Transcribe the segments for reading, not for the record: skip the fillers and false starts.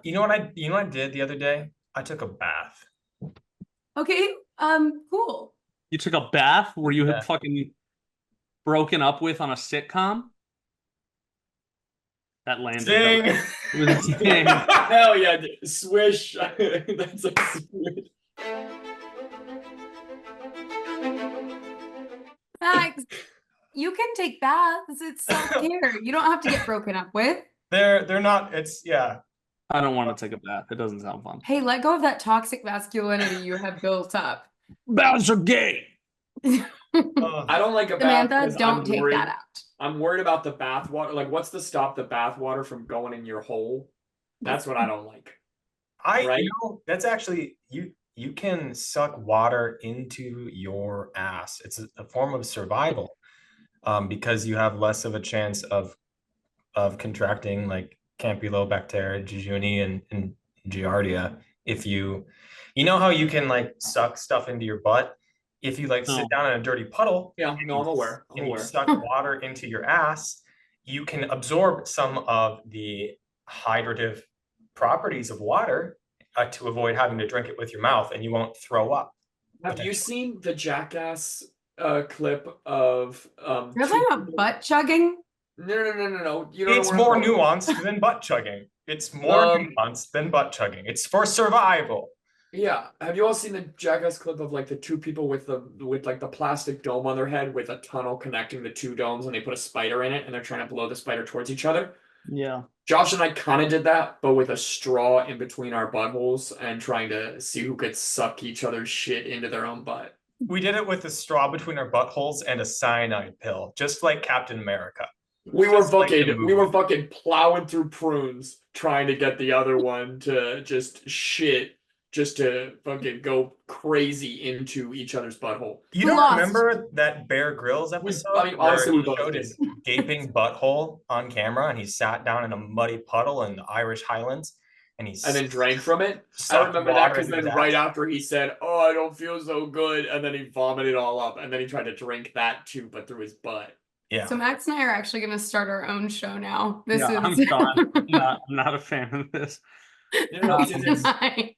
You know what I did the other day? I took a bath. Okay, cool. You took a bath? Were you Yeah. fucking broken up with on a sitcom? That landed. Zing! It was a zing. Hell yeah, swish. That's a swish. Max, you can take baths. It's self-care. You don't have to get broken up with. They're not. It's yeah. I don't want to take a bath. It doesn't sound fun. Hey, let go of that toxic masculinity you have built up. Baths are gay. I don't like a bath. Samantha, 'cause don't I'm take worried- that out. I'm worried about the bath water. Like, what's to stop the bath water from going in your hole? That's what I don't like. Right? You know, that's actually you can suck water into your ass. It's a form of survival, because you have less of a chance of contracting like Campylobacter jejuni and Giardia if you know how you can like suck stuff into your butt if you like sit down in a dirty puddle. Yeah, no, I'm aware. You suck water into your ass, you can absorb some of the hydrative properties of water to avoid having to drink it with your mouth, and you won't throw up. Have you seen the Jackass clip of You're talking about butt chugging? No. You know It's more nuanced than butt chugging. It's more nuanced than butt chugging. It's for survival. Yeah. Have you all seen the Jackass clip of like the two people with like the plastic dome on their head with a tunnel connecting the two domes, and they put a spider in it and they're trying to blow the spider towards each other? Yeah. Josh and I kind of did that, but with a straw in between our buttholes and trying to see who could suck each other's shit into their own butt. We did it with a straw between our buttholes and a cyanide pill, just like Captain America. We were fucking plowing through prunes trying to get the other one to just to fucking go crazy into each other's butthole. You don't remember that Bear Grylls episode honestly, where he showed his gaping butthole on camera and he sat down in a muddy puddle in the Irish Highlands and then drank from it? I remember that because then right after he said, "Oh, I don't feel so good," and then he vomited all up, and then he tried to drink that too, but through his butt. Yeah. So Max and I are actually going to start our own show now. I'm not a fan of this. I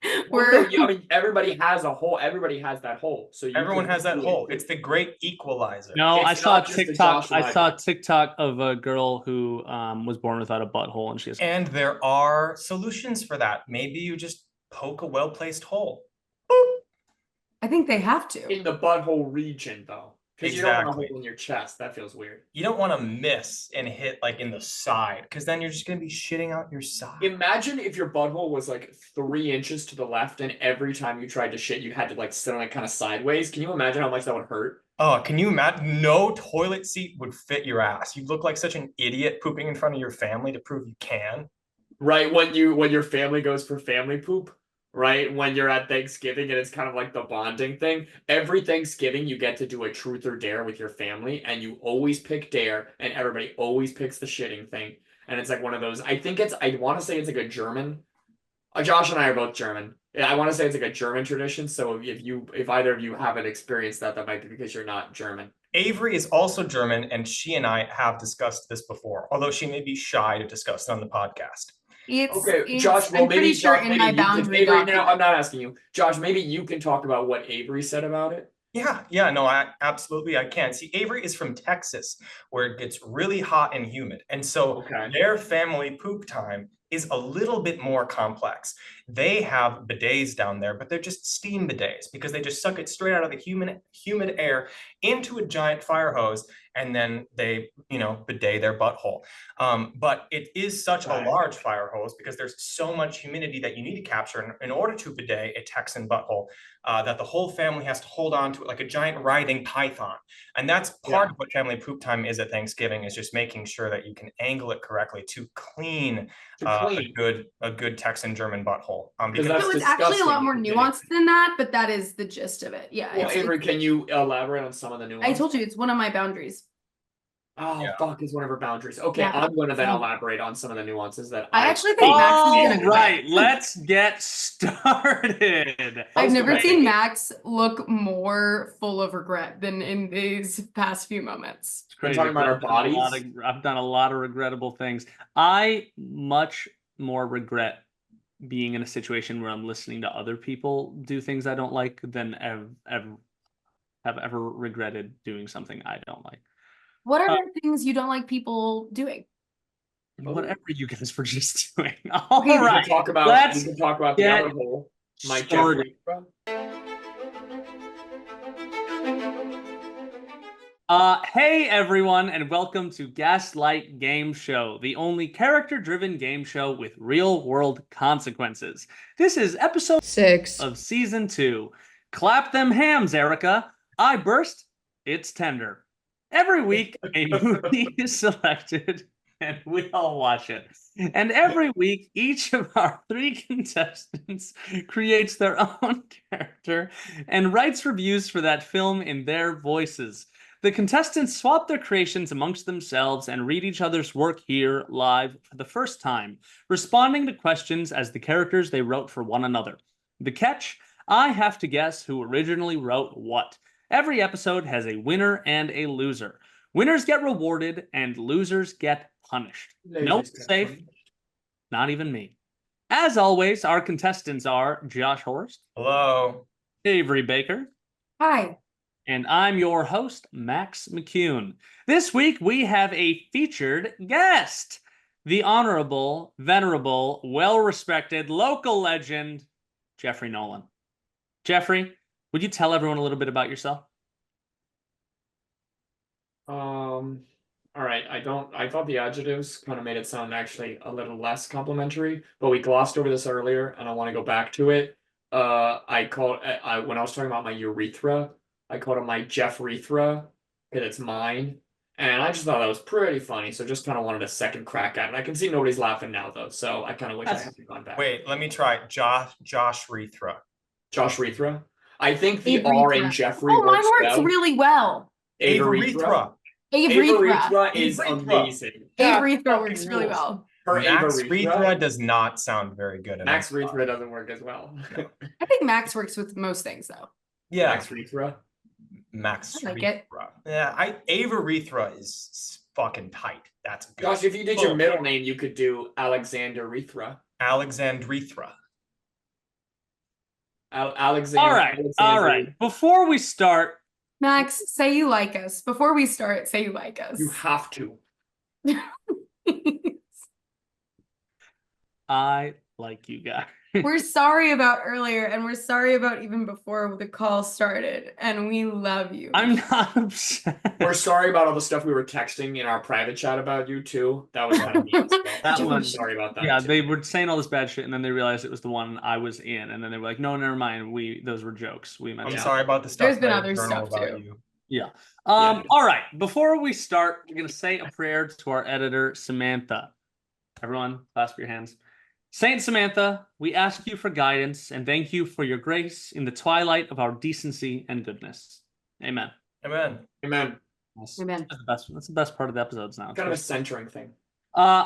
mean, everybody has a hole. Everybody has that hole. So everyone has that hole. It's the great equalizer. No, I saw TikTok. I saw TikTok of a girl who was born without a butthole, and she has. And there are solutions for that. Maybe you just poke a well-placed hole. Boop. I think they have to in the butthole region, though. Because you don't want to hole in your chest. That feels weird. You don't want to miss and hit like in the side, because then you're just going to be shitting out your side. Imagine if your butthole was like 3 inches to the left, and every time you tried to shit, you had to like sit on it kind of sideways. Can you imagine how much that would hurt? Oh, can you imagine? No toilet seat would fit your ass. You look like such an idiot pooping in front of your family to prove you can. Right, when your family goes for family poop. Right, when you're at Thanksgiving and it's kind of like the bonding thing. Every Thanksgiving you get to do a truth or dare with your family, and you always pick dare, and everybody always picks the shitting thing. And it's like one of those. I want to say it's like a German. Josh and I are both German. I want to say it's like a German tradition. So if either of you haven't experienced that might be because you're not German. Avery is also German, and she and I have discussed this before, although she may be shy to discuss it on the podcast. Josh. Well, I'm pretty sure in my boundary document. Now, I'm not asking you, Josh. Maybe you can talk about what Avery said about it. Yeah, no, I can. See, Avery is from Texas, where it gets really hot and humid, and so their family poop time is a little bit more complex. They have bidets down there, but they're just steam bidets because they just suck it straight out of the humid air into a giant fire hose, and then they, bidet their butthole. But it is such a large fire hose because there's so much humidity that you need to capture in order to bidet a Texan butthole, that the whole family has to hold on to it like a giant writhing python. And that's part of what family poop time is at Thanksgiving, is just making sure that you can angle it correctly to clean a good Texan German butthole. So it's actually a lot more nuanced than that, but that is the gist of it. Yeah. Well, Avery, can you elaborate on some of the nuances? I told you it's one of my boundaries. Oh, fuck, is one of her boundaries. Okay, yeah. I'm going to then elaborate on some of the nuances that I actually think Max is going to. Right, let's get started. I've never seen Max look more full of regret than in these past few moments. It's crazy. We're talking about our bodies. I've done a lot of regrettable things. I much more regret being in a situation where I'm listening to other people do things I don't like than have ever regretted doing something I don't like. What are things you don't like people doing? Whatever you guys were just doing. All Okay, right. We can talk about the other whole. My Jeffrey. Hey everyone, and welcome to Gaslight Gameshow, the only character-driven game show with real-world consequences. This is episode 6 of season 2. Clap them hams, Erica. I burst. It's tender. Every week, a movie is selected, and we all watch it. And every week, each of our 3 contestants creates their own character and writes reviews for that film in their voices. The contestants swap their creations amongst themselves and read each other's work here live for the first time, responding to questions as the characters they wrote for one another. The catch? I have to guess who originally wrote what. Every episode has a winner and a loser. Winners get rewarded and losers get punished. No safe, not even me. As always, our contestants are Josh Horst. Hello. Avery Baker. Hi. And I'm your host, Max McCune. This week, we have a featured guest, the honorable, venerable, well-respected local legend, Jeffrey Nolan. Jeffrey, would you tell everyone a little bit about yourself? All right. I thought the adjectives kind of made it sound actually a little less complimentary, but we glossed over this earlier, and I want to go back to it. When I was talking about my urethra, I called it my Jeffrethra because it's mine, and I just thought that was pretty funny. So just kind of wanted a second crack at it. I can see nobody's laughing now though, so I kind of wish I had gone back. Wait, let me try Josh Rethra. Josh Rethra. I think the R in Jeffrey mine works works really well. Averethra. Averethra is amazing. Averethra works really well. Max Rethra does not sound very good. Max Rethra doesn't work as well. I think Max works with most things though. Yeah. Max Rethra. Max I like it. Yeah, Averethra is fucking tight. That's good. Gosh, if you did your middle name, you could do Alexander Rethra. Alexandrethra. Alexander. All right. Before we start, Max, say you like us. Before we start, say you like us. You have to. I like you guys. We're sorry about earlier, and we're sorry about even before the call started, and we love you. I'm not upset. We're sorry about all the stuff we were texting in our private chat about you too. That was kind of mean. That one. Sorry about that. Yeah, too. they were saying all this bad shit, and then they realized it was the one I was in, and then they were like, "No, never mind. Those were jokes. We meant." I'm sorry about the stuff. There's been other stuff too. You. Yeah. All right. Before we start, we're gonna say a prayer to our editor, Samantha. Everyone, clasp your hands. Saint Samantha, we ask you for guidance and thank you for your grace in the twilight of our decency and goodness. Amen. Amen. Amen. Amen. That's the best part of the episodes now. Kind of a centering thing.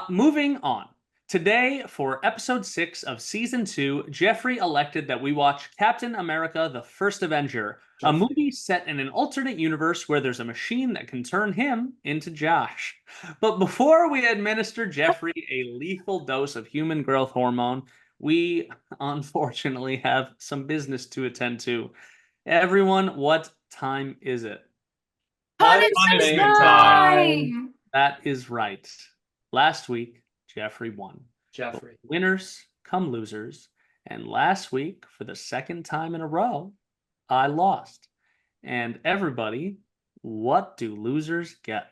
Moving on. Today, for episode 6 of season 2, Jeffrey elected that we watch Captain America: The First Avenger, a movie set in an alternate universe where there's a machine that can turn him into Josh. But before we administer Jeffrey a lethal dose of human growth hormone, we unfortunately have some business to attend to. Everyone, what time is it? Punishment time! That is right. Last week, Jeffrey won. Jeffrey. But winners come losers. And last week, for the second time in a row, I lost. And everybody, what do losers get?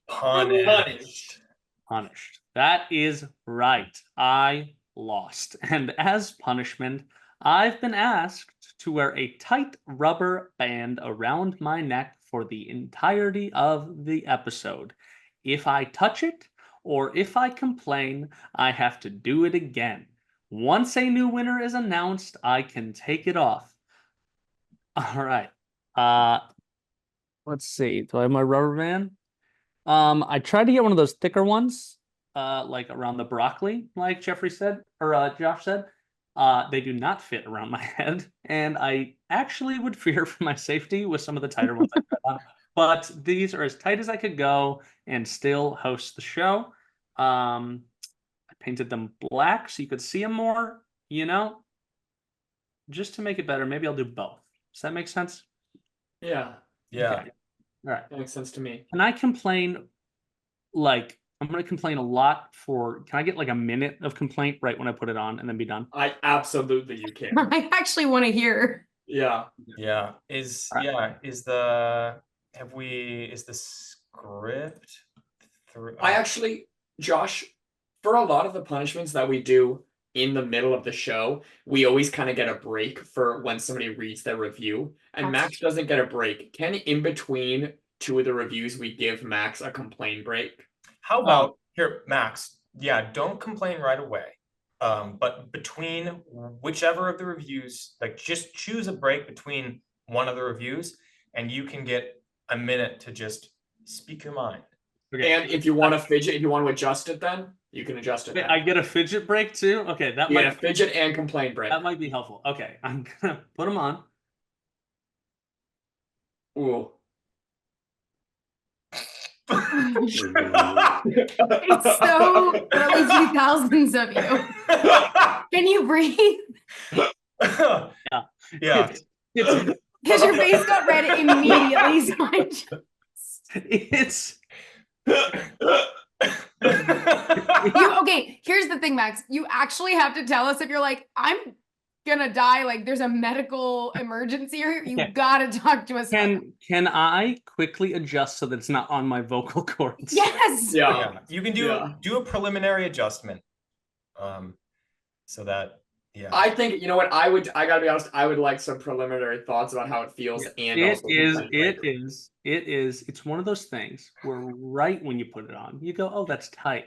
Punished. Punished. That is right. I lost. And as punishment, I've been asked to wear a tight rubber band around my neck for the entirety of the episode. If I touch it, or if I complain, I have to do it again. Once a new winner is announced, I can take it off. All right. Let's see. Do I have my rubber band? I tried to get one of those thicker ones, like around the broccoli, like Jeffrey said, or Josh said. They do not fit around my head, and I actually would fear for my safety with some of the tighter ones I tried on. But these are as tight as I could go and still host the show. I painted them black so you could see them more. you know, just to make it better, maybe I'll do both. Does that make sense? Yeah. Yeah. Okay. All right. That makes sense to me. Can I complain? Like, I'm going to complain a lot for. Can I get like a minute of complaint right when I put it on and then be done? I absolutely you can. I actually want to hear. Yeah. Yeah. Is the script through? I actually, Josh, for a lot of the punishments that we do in the middle of the show, we always kind of get a break for when somebody reads their review. And Max doesn't get a break. Can in between two of the reviews we give Max a complaint break? How about here, Max? Yeah, don't complain right away. But between whichever of the reviews, like just choose a break between one of the reviews, and you can get a minute to just speak your mind. Okay. And if you want to fidget, if you want to adjust it, then you can adjust it. Wait, I get a fidget break too. Okay, that You might get a fidget and complaint break. that might be helpful. Okay, I'm gonna put them on. Ooh. It's so early 2000s of you. Can you breathe? Yeah. It's Because your face got red immediately. So it's okay, here's the thing, Max. You actually have to tell us if you're like, I'm gonna die, like there's a medical emergency here. You gotta talk to us. Can I quickly adjust so that it's not on my vocal cords? Yes. Yeah. You can do a preliminary adjustment. So that I think, you know what, I gotta be honest, I would like some preliminary thoughts about how it feels. And It's one of those things where right when you put it on, you go, oh, that's tight.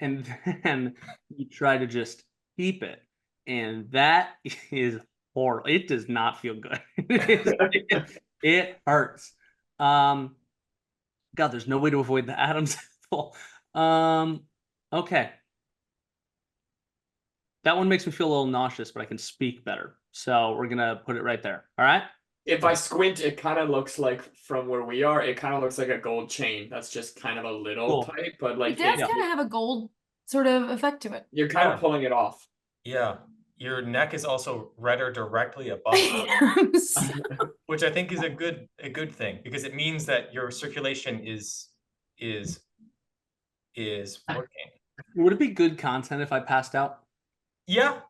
And then you try to just keep it. And that is horrible. It does not feel good. It hurts. God, there's no way to avoid the Adam's apple. Okay. That one makes me feel a little nauseous, but I can speak better. So we're gonna put it right there. All right. If I squint, it kind of looks like, from where we are, it kind of looks like a gold chain. That's just kind of a little tight, but like it does kind of have a gold sort of effect to it. You're kind of pulling it off. Yeah. Your neck is also redder directly above, which I think is a good thing, because it means that your circulation is working. Would it be good content if I passed out? Yeah.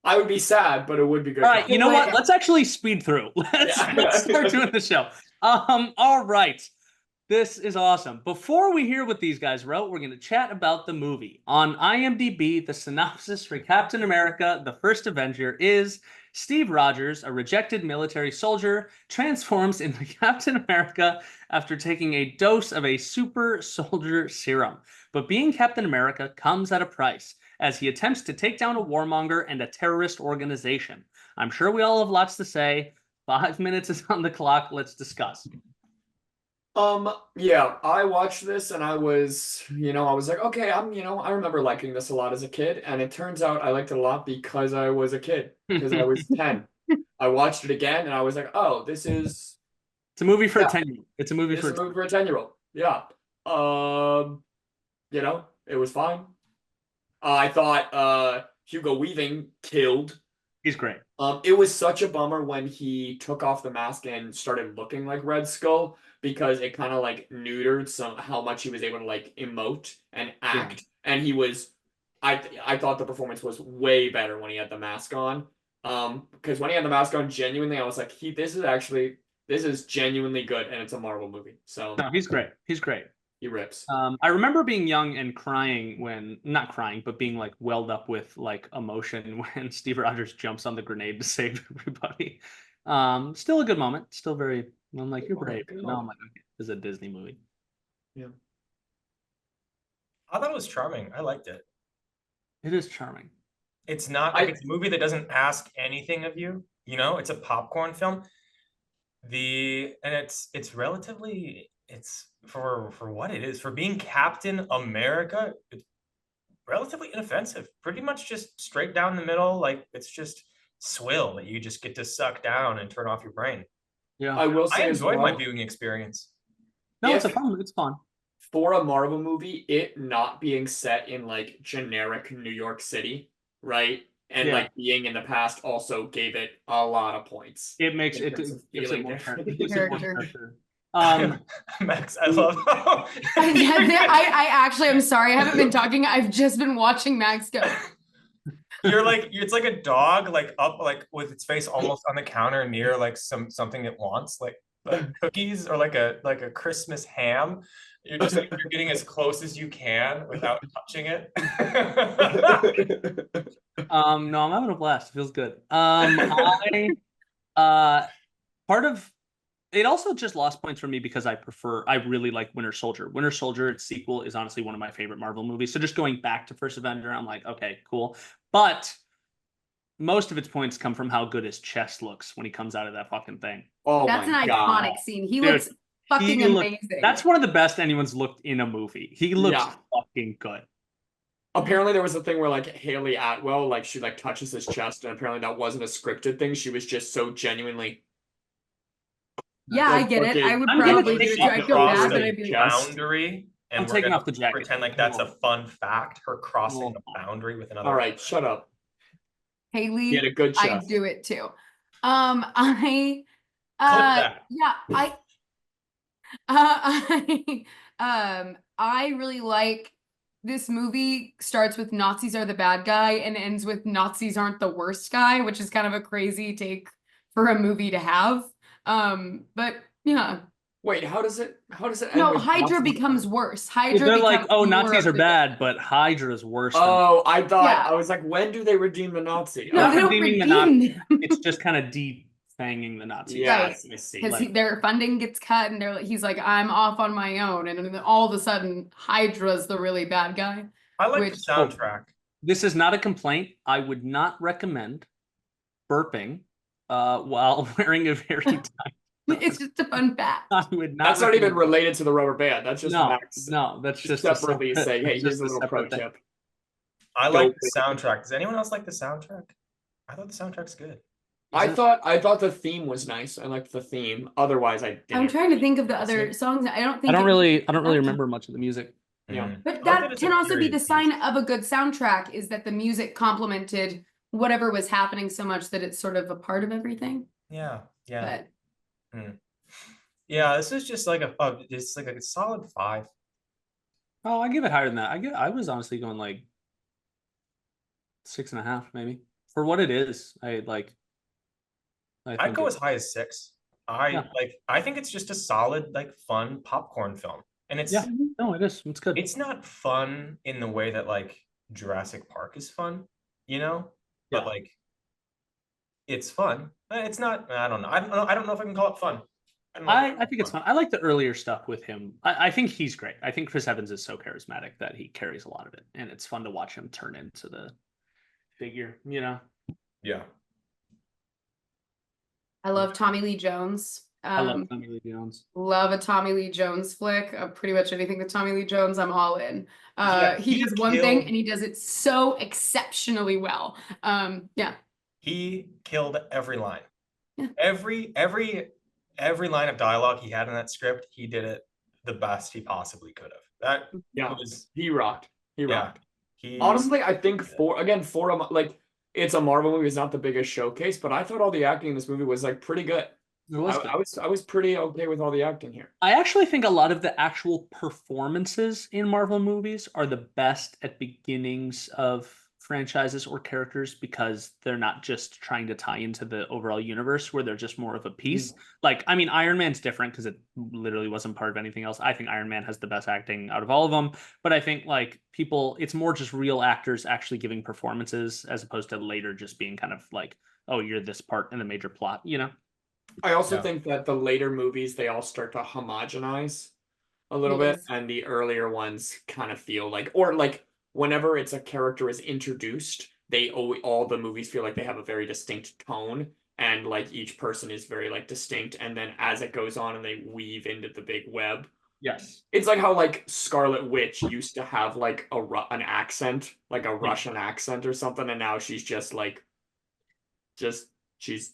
I would be sad, but it would be good. All right, you know what? Let's actually speed through. Let's start doing the show. All right. This is awesome. Before we hear what these guys wrote, we're going to chat about the movie. On IMDb, the synopsis for Captain America, the First Avenger is Steve Rogers, a rejected military soldier, transforms into Captain America after taking a dose of a super soldier serum. But being Captain America comes at a price, as he attempts to take down a warmonger and a terrorist organization. I'm sure we all have lots to say. 5 minutes is on the clock. Let's discuss. Yeah, I watched this and I was like, okay, I remember liking this a lot as a kid, and it turns out I liked it a lot because I was a kid, because I was 10. I watched it again and I was like, oh, it's a movie for a 10-year-old. It's a movie for a 10-year-old. Yeah. It was fine. I thought Hugo Weaving killed. He's great. It was such a bummer when he took off the mask and started looking like Red Skull, because it kind of like neutered how much he was able to like emote and act. Yeah. And he was, I thought the performance was way better when he had the mask on. Because when he had the mask on, genuinely, I was like, this is genuinely good, and it's a Marvel movie. So no, he's great. He's great. He rips. I remember being young and crying not crying, but being like welled up with like emotion when Steve Rogers jumps on the grenade to save everybody. Still a good moment. Still very, I'm like, you're brave. No, I'm like, okay, this is a Disney movie. Yeah. I thought it was charming. I liked it. It is charming. It's not like it's a movie that doesn't ask anything of you. It's a popcorn film. It's relatively, it's for what it is, for being Captain America, it's relatively inoffensive. Pretty much just straight down the middle. Like, it's just swill that you just get to suck down and turn off your brain. Yeah, I will say I enjoyed my viewing experience. No, it's fun. For a Marvel movie, it not being set in like generic New York City, right? and like being in the past also gave it a lot of points. It makes it feeling more different. Character. Max, I love how I actually, I'm sorry, I haven't been talking. I've just been watching Max go. you're like, it's like a dog, like up, like with its face almost on the counter near like something it wants, like cookies or like a Christmas ham. You're just like, you're getting as close as you can without touching it. No, I'm having a blast. It feels good. Part of it also just lost points for me because I really like Winter Soldier. Winter Soldier, its sequel, is honestly one of my favorite Marvel movies. So just going back to First Avenger, I'm like, okay, cool. But most of its points come from how good his chest looks when he comes out of that fucking thing. Oh, that's an iconic scene. He Dude, looks fucking amazing. That's one of the best anyone's looked in a movie. He looks fucking good. Apparently there was a thing where like Haley Atwell, like she like touches his chest, and apparently that wasn't a scripted thing. She was just so genuinely. Yeah, I get it. I would probably do it too. I feel bad, but I'd be like, boundary. And I'm taking off the jacket. Pretend like that's a fun fact. Her crossing the boundary with another. All right, shut up. Haley, you had a good chest. I do it too. I really like this movie. Starts with Nazis are the bad guy and ends with Nazis aren't the worst guy, which is kind of a crazy take for a movie to have. But yeah. Wait, how does it end? No, Hydra becomes worse. Hydra they're like, oh, Nazis are bad, but Hydra's worse. Oh, I thought I was like, when do they redeem the Nazi? No, they don't redeem them. It's just kind of defanging the Nazis. Yeah, right. I see. Because their funding gets cut, and he's like, I'm off on my own, and then all of a sudden, Hydra's the really bad guy. I like the soundtrack. This is not a complaint. I would not recommend burping while wearing a very tight. It's just a fun fact. That's not even related to the rubber band. That's just Max. No, that's just separately saying, hey, here's a little pro tip. I like the soundtrack. Does anyone else like the soundtrack? I thought the soundtrack's good. I thought the theme was nice. I liked the theme. Otherwise, I didn't. I'm trying to think of the other songs. I don't really remember much of the music. Yeah. But that can also be the sign of a good soundtrack, is that the music complemented whatever was happening so much that it's sort of a part of everything. Yeah. But yeah, this is just like it's like a solid 5. Oh, I give it higher than that. I was honestly going like 6.5, maybe, for what it is. I'd go as high as 6. I think it's just a solid, like, fun popcorn film, and it's no, it is. It's good. It's not fun in the way that like Jurassic Park is fun, but like it's fun. It's not. I don't know. I don't know if I can call it fun. I think it's fun. I like the earlier stuff with him. I think he's great. I think Chris Evans is so charismatic that he carries a lot of it, and it's fun to watch him turn into the figure. Yeah. I love Tommy Lee Jones. I love Tommy Lee Jones. Love a Tommy Lee Jones flick. Pretty much anything with Tommy Lee Jones, I'm all in. He does one thing and he does it so exceptionally well. He killed every line. Yeah. Every line of dialogue he had in that script, he did it the best he possibly could have. He rocked. He honestly, I think it's a Marvel movie. It's not the biggest showcase, but I thought all the acting in this movie was like pretty good. I was pretty okay with all the acting here. I actually think a lot of the actual performances in Marvel movies are the best at beginnings of franchises or characters, because they're not just trying to tie into the overall universe, where they're just more of a piece. Like, I mean, Iron Man's different because it literally wasn't part of anything else. I think Iron Man has the best acting out of all of them, but I think like it's more just real actors actually giving performances, as opposed to later just being kind of like, oh, you're this part in the major plot, I also think that the later movies, they all start to homogenize a little bit, and the earlier ones kind of feel like, or like whenever it's a character is introduced, all the movies feel like they have a very distinct tone, and like each person is very like distinct, and then as it goes on and they weave into the big web. Yes. It's like how like Scarlet Witch used to have like an accent, like a Russian accent or something, and now she's just like she's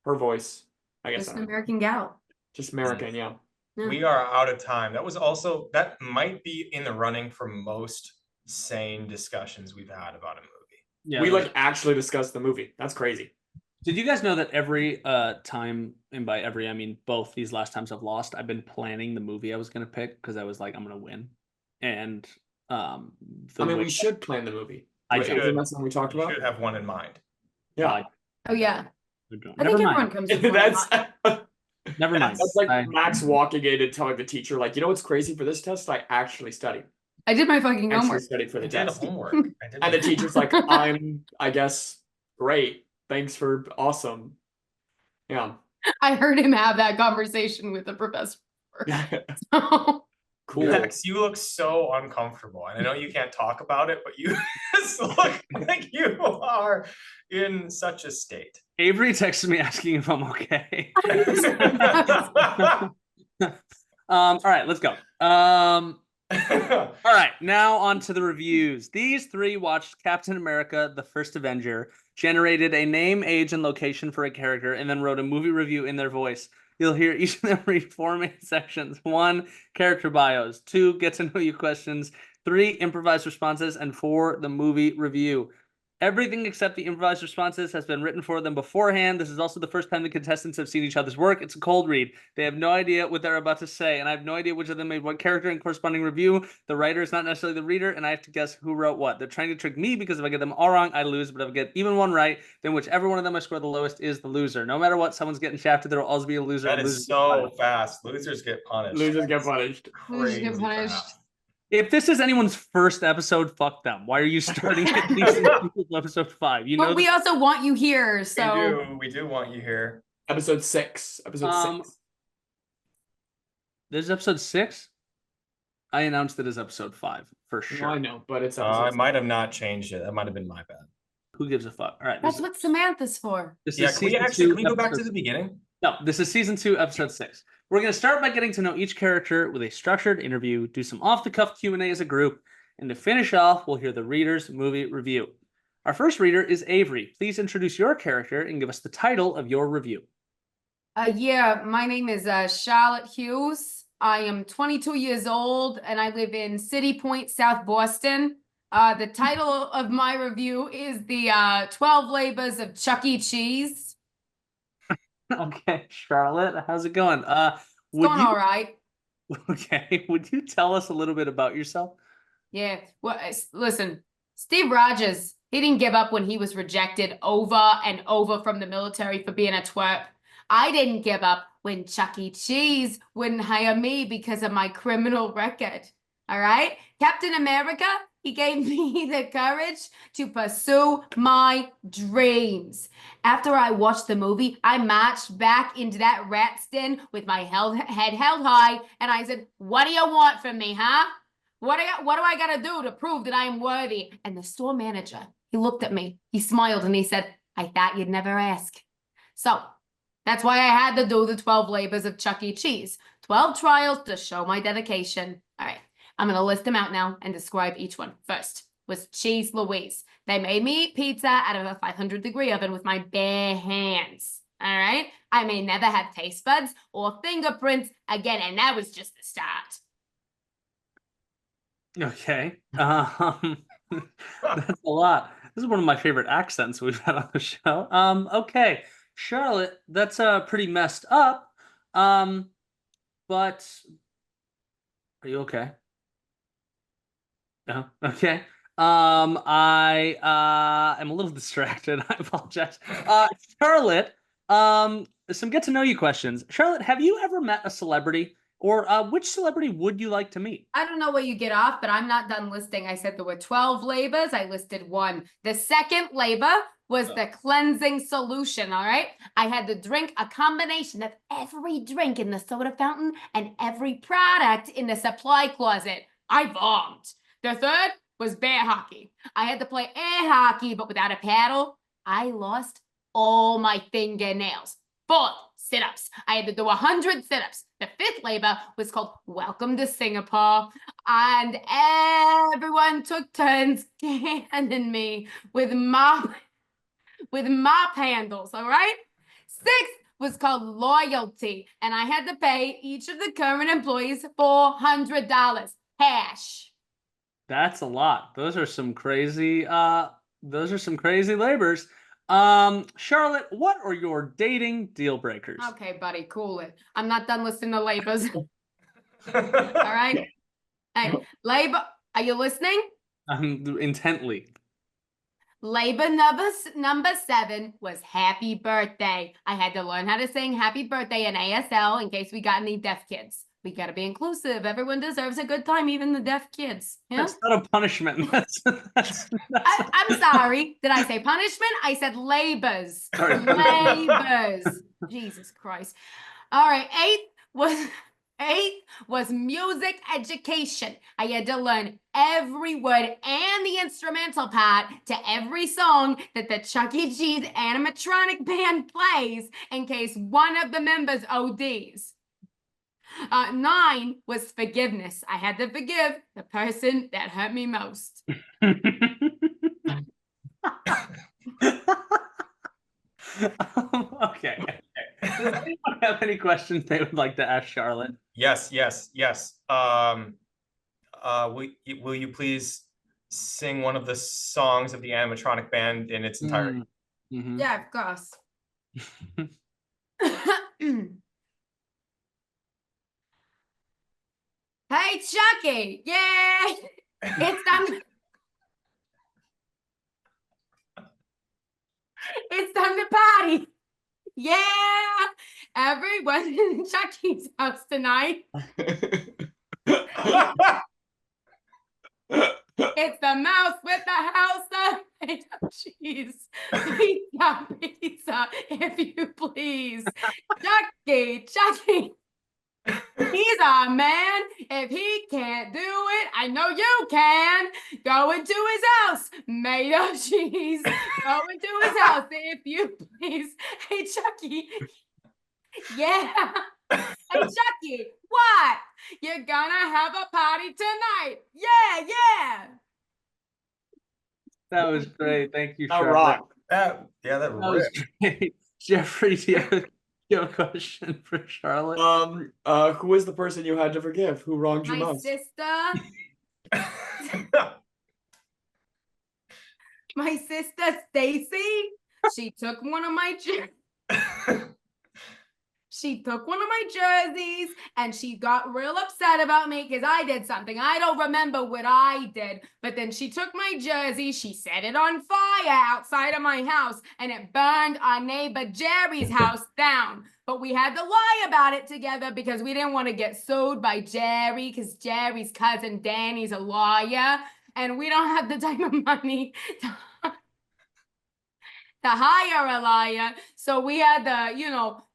her voice, I guess. Just an American gal. Just American, yeah. We are out of time. That might be in the running for most sane discussions we've had about a movie. Yeah, we like actually discussed the movie. That's crazy. Did you guys know that every time, and by every I mean both these last times I've lost, I've been planning the movie I was gonna pick because I was like, I'm gonna win. And I mean, we should plan the movie. Isn't that something we talked You about? should have one in mind. Yeah. Oh yeah. I Never think mind. everyone comes with one in That's mind. Never mind. that's like Max walking in and telling the teacher, like, you know what's crazy for this test? I actually studied. I did my fucking Actually homework. studied for the I did test. homework. And the teacher's like, I guess, great. Thanks for awesome. Yeah. I heard him have that conversation with the professor. So. Cool. Max, you look so uncomfortable. And I know you can't talk about it, but you just look like you are in such a state. Avery texted me asking if I'm okay. All right, let's go. All right, now on to the reviews. These three watched Captain America: The First Avenger, generated a name, age, and location for a character, and then wrote a movie review in their voice. You'll hear each of them read 4 main sections: 1, character bios; 2, get to know you questions; 3, improvised responses; and 4, the movie review. Everything except the improvised responses has been written for them beforehand. This is also the first time the contestants have seen each other's work. It's a cold read. They have no idea what they're about to say, and I have no idea which of them made what character and corresponding review. The writer is not necessarily the reader, and I have to guess who wrote what. They're trying to trick me because if I get them all wrong, I lose, but if I get even one right, then whichever one of them I score the lowest is the loser. No matter what, someone's getting shafted. There will always be a loser. That is so fast. Losers get punished. Losers get punished. Losers get punished. Fast. If this is anyone's first episode, fuck them. Why are you starting at episode 5? You know, but we also want you here, so We do want you here. Episode 6. Episode 6. There's episode 6. I announced it as episode 5 for sure. No, I know, but it's I might have not changed it. That might have been my bad. Who gives a fuck? All right. that's what Samantha's for. Yeah, can we go back to the beginning? No, this is season 2, episode 6. We're going to start by getting to know each character with a structured interview, do some off-the-cuff Q&A as a group, and to finish off, we'll hear the reader's movie review. Our first reader is Avery. Please introduce your character and give us the title of your review. Yeah, my name is Charlotte Hughes. I am 22 years old, and I live in City Point, South Boston. The title of my review is the 12 Labors of Chuck E. Cheese. Okay, Charlotte, how's it going? It's going all right. Okay, would you tell us a little bit about yourself? Yeah, well, listen, Steve Rogers, he didn't give up when he was rejected over and over from the military for being a twerp. I didn't give up when Chuck E. Cheese wouldn't hire me because of my criminal record. All right? Captain America, he gave me the courage to pursue my dreams. After I watched the movie, I marched back into that rat's den with my head held high, and I said, "What do you want from me, huh? What do I gotta do to prove that I am worthy?" And the store manager, he looked at me, he smiled, and he said, "I thought you'd never ask." So that's why I had to do the 12 labors of Chuck E. Cheese. 12 trials to show my dedication. All right. I'm going to list them out now and describe each one. First was Cheese Louise. They made me eat pizza out of a 500-degree oven with my bare hands. All right? I may never have taste buds or fingerprints again, and that was just the start. Okay. That's a lot. This is one of my favorite accents we've had on the show. Okay. Charlotte, that's pretty messed up. But are you okay? No. Okay. I am a little distracted. I apologize. Charlotte, some get to know you questions. Charlotte, have you ever met a celebrity? Or which celebrity would you like to meet? I don't know where you get off, but I'm not done listing. I said there were 12 labors. I listed 1. The second labor was the cleansing solution, all right? I had to drink a combination of every drink in the soda fountain and every product in the supply closet. I bombed. The third was bear hockey. I had to play air hockey, but without a paddle. I lost all my fingernails. 4th, sit-ups. I had to do 100 sit-ups. The 5th labor was called Welcome to Singapore. And everyone took turns handing me with mop handles, all right? 6th was called Loyalty. And I had to pay each of the current employees $400 cash. That's a lot. Those are some crazy Those are some crazy labors. Charlotte, what are your dating deal breakers? Okay, buddy, cool it. I'm not done listening to labors. All right. Hey, labor, are you listening? Intently. Labor number 7 was happy birthday. I had to learn how to sing happy birthday in ASL in case we got any deaf kids. We got to be inclusive. Everyone deserves a good time, even the deaf kids. Yeah? That's not a punishment. I'm sorry. Did I say punishment? I said labors. Sorry. Labors. Jesus Christ. All right. 8 was music education. I had to learn every word and the instrumental part to every song that the Chuck E. Cheese animatronic band plays in case one of the members ODs. 9 was forgiveness. I had to forgive the person that hurt me most. Okay. Does anyone have any questions they would like to ask Charlotte? Yes. Will you please sing one of the songs of the animatronic band in its entirety? Mm-hmm. Yeah, of course. Hey, Chucky! Yeah! It's time. It's time to party! Yeah! Everyone in Chucky's house tonight. It's the mouse with the house of cheese. Pizza, if you please. Chucky. He's a man. If he can't do it, I know you can. Go into his house, made of cheese. Go into his house, if you please. Hey, Chucky. Yeah. Hey, Chucky, what? You're gonna have a party tonight. Yeah. That was great. Thank you, That Charlotte. rock. That was great. Jeffrey, do you have a question for Charlotte? Who is the person you had to forgive? Who wronged you most? My sister Stacy. She took one of my jerseys and she got real upset about me because I did something. I don't remember what I did, but then she took my jersey, she set it on fire outside of my house, and it burned our neighbor Jerry's house down. But we had to lie about it together because we didn't want to get sued by Jerry because Jerry's cousin Danny's a lawyer, and we don't have the type of money to hire a lawyer. So we had to,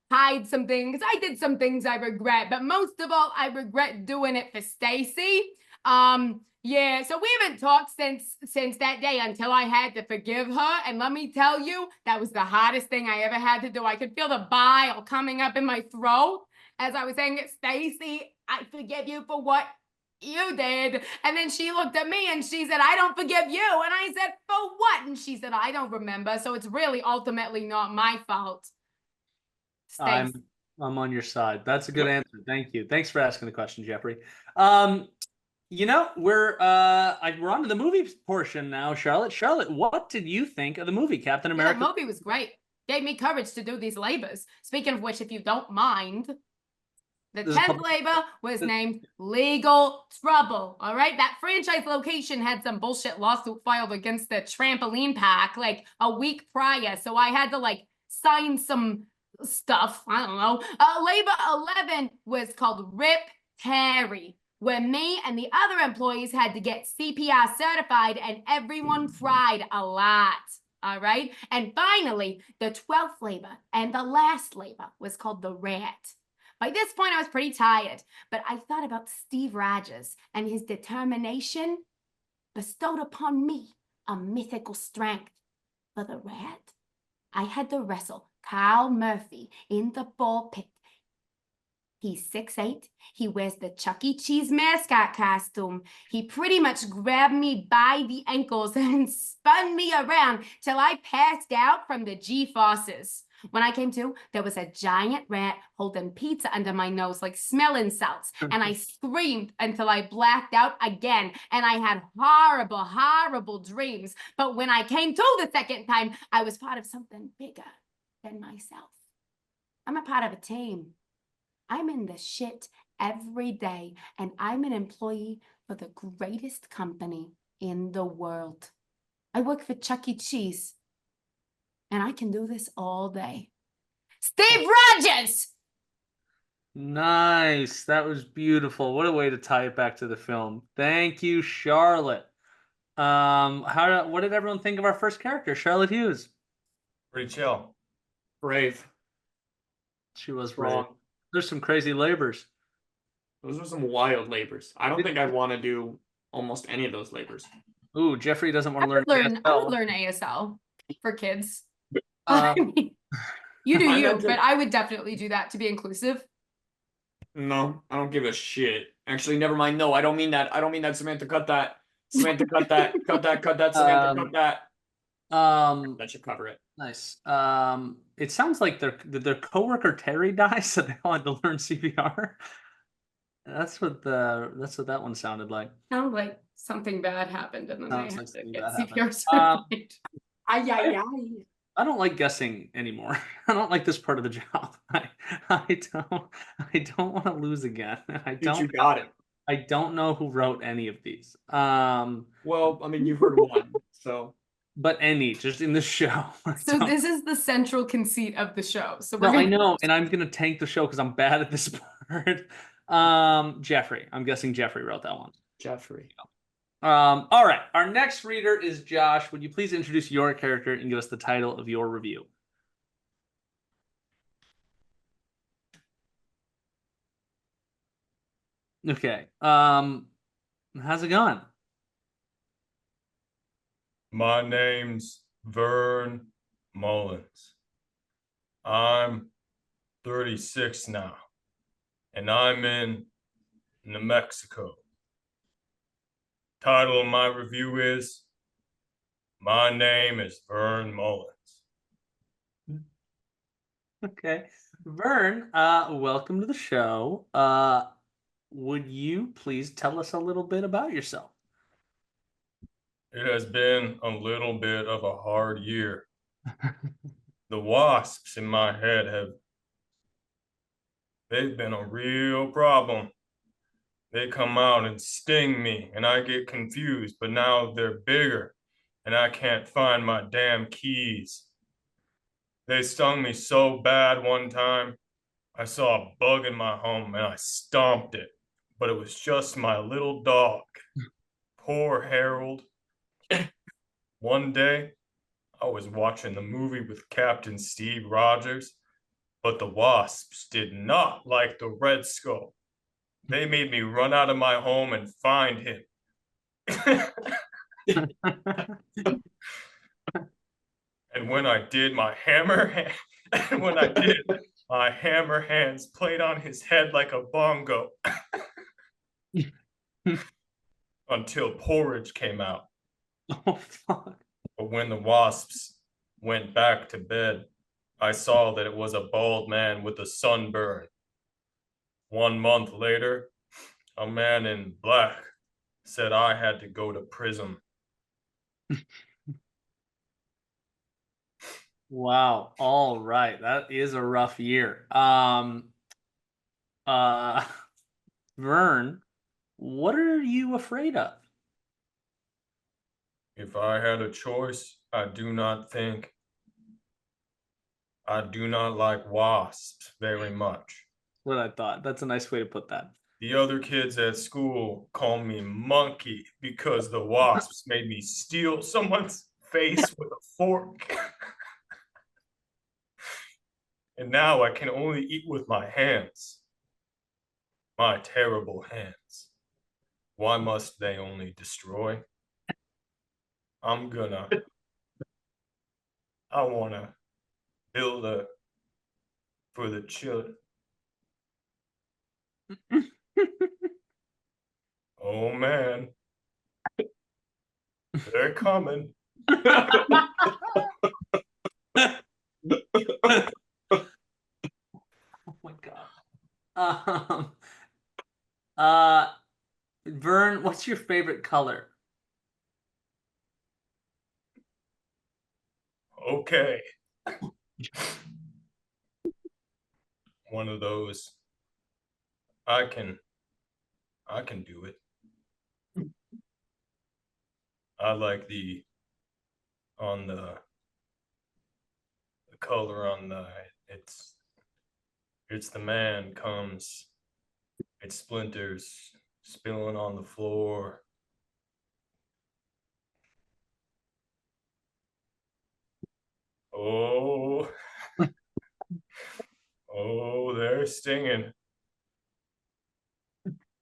hide some things. I did some things I regret, but most of all, I regret doing it for Stacy. Yeah, so we haven't talked since that day until I had to forgive her. And let me tell you, that was the hardest thing I ever had to do. I could feel the bile coming up in my throat as I was saying it. Stacy, I forgive you for what you did. And then she looked at me and she said, I don't forgive you. And I said, for what? And she said, I don't remember. So it's really ultimately not my fault. I'm on your side. That's a good answer. Thank you. Thanks for asking the question, Jeffrey. We're on to the movie portion now, Charlotte. Charlotte, what did you think of the movie Captain America? The movie was great. Gave me courage to do these labors. Speaking of which, if you don't mind, the 10th labor was named Legal Trouble. All right, that franchise location had some bullshit lawsuit filed against the trampoline park like a week prior, so I had to sign some stuff. I don't know. Labor 11 was called Rip Terry, where me and the other employees had to get CPR certified, and everyone cried a lot. All right. And finally, the 12th labor and the last labor was called the Rat. By this point, I was pretty tired, but I thought about Steve Rogers and his determination bestowed upon me a mythical strength. For the Rat, I had to wrestle Kyle Murphy in the ball pit. He's 6'8". He wears the Chuck E. Cheese mascot costume. He pretty much grabbed me by the ankles and spun me around till I passed out from the G-forces. When I came to, there was a giant rat holding pizza under my nose, like smelling salts. And I screamed until I blacked out again. And I had horrible, horrible dreams. But when I came to the second time, I was part of something bigger than myself. I'm a part of a team. I'm in the shit every day, and I'm an employee for the greatest company in the world. I work for Chuck E. Cheese, and I can do this all day. Steve Rogers! Nice. That was beautiful. What a way to tie it back to the film. Thank you, Charlotte. What did everyone think of our first character, Charlotte Hughes? Pretty chill. Brave. She was brave. There's some crazy labors. Those are some wild labors. I don't think I'd want to do almost any of those labors. Ooh, Jeffrey doesn't want to learn ASL. I would learn ASL for kids. You do you, but I would definitely do that to be inclusive. No, I don't give a shit. Actually, never mind. No, I don't mean that. I don't mean that. Samantha, cut that. Samantha, cut that. Cut that. Cut that. Samantha, cut that. That should cover it. Nice. It sounds like their coworker Terry died, so they all had to learn CPR. That's what that one sounded like. Sounded like something bad happened, and then they had to get CPR certified. I don't like guessing anymore. I don't like this part of the job. I don't want to lose again. You got it. I don't know who wrote any of these. Well, I mean, you heard one, so. But any, just in the show. So this is the central conceit of the show. So I know, and I'm gonna tank the show because I'm bad at this part. Jeffrey. I'm guessing Jeffrey wrote that one. Jeffrey. All right. Our next reader is Josh. Would you please introduce your character and give us the title of your review? Okay. How's it going? My name's Vern Mullins. I'm 36 now, and I'm in New Mexico. Title of my review is My Name is Vern Mullins. Okay. Vern, welcome to the show. Would you please tell us a little bit about yourself? It has been a little bit of a hard year. The wasps in my head they've been a real problem. They come out and sting me, and I get confused, but now they're bigger, and I can't find my damn keys. They stung me so bad one time, I saw a bug in my home, and I stomped it, but it was just my little dog. Poor Harold. One day, I was watching the movie with Captain Steve Rogers, but the wasps did not like the Red Skull. They made me run out of my home and find him. And when I did, my hammer hands played on his head like a bongo. Until porridge came out. Oh, fuck. But when the wasps went back to bed, I saw that it was a bald man with a sunburn. 1 month later, a man in black said I had to go to prison. Wow. All right. That is a rough year. Vern, what are you afraid of? If I had a choice, I do not like wasps very much. What I thought. That's a nice way to put that. The other kids at school call me Monkey because the wasps made me steal someone's face with a fork. And now I can only eat with my hands. My terrible hands. Why must they only destroy? I want to build for the children. Oh man, they're coming. Oh my god. Uh, Vern, what's your favorite color? Okay. One of those. I can do it. I like the color on the it's the man comes. It's splinters spilling on the floor. Oh, oh, they're stinging.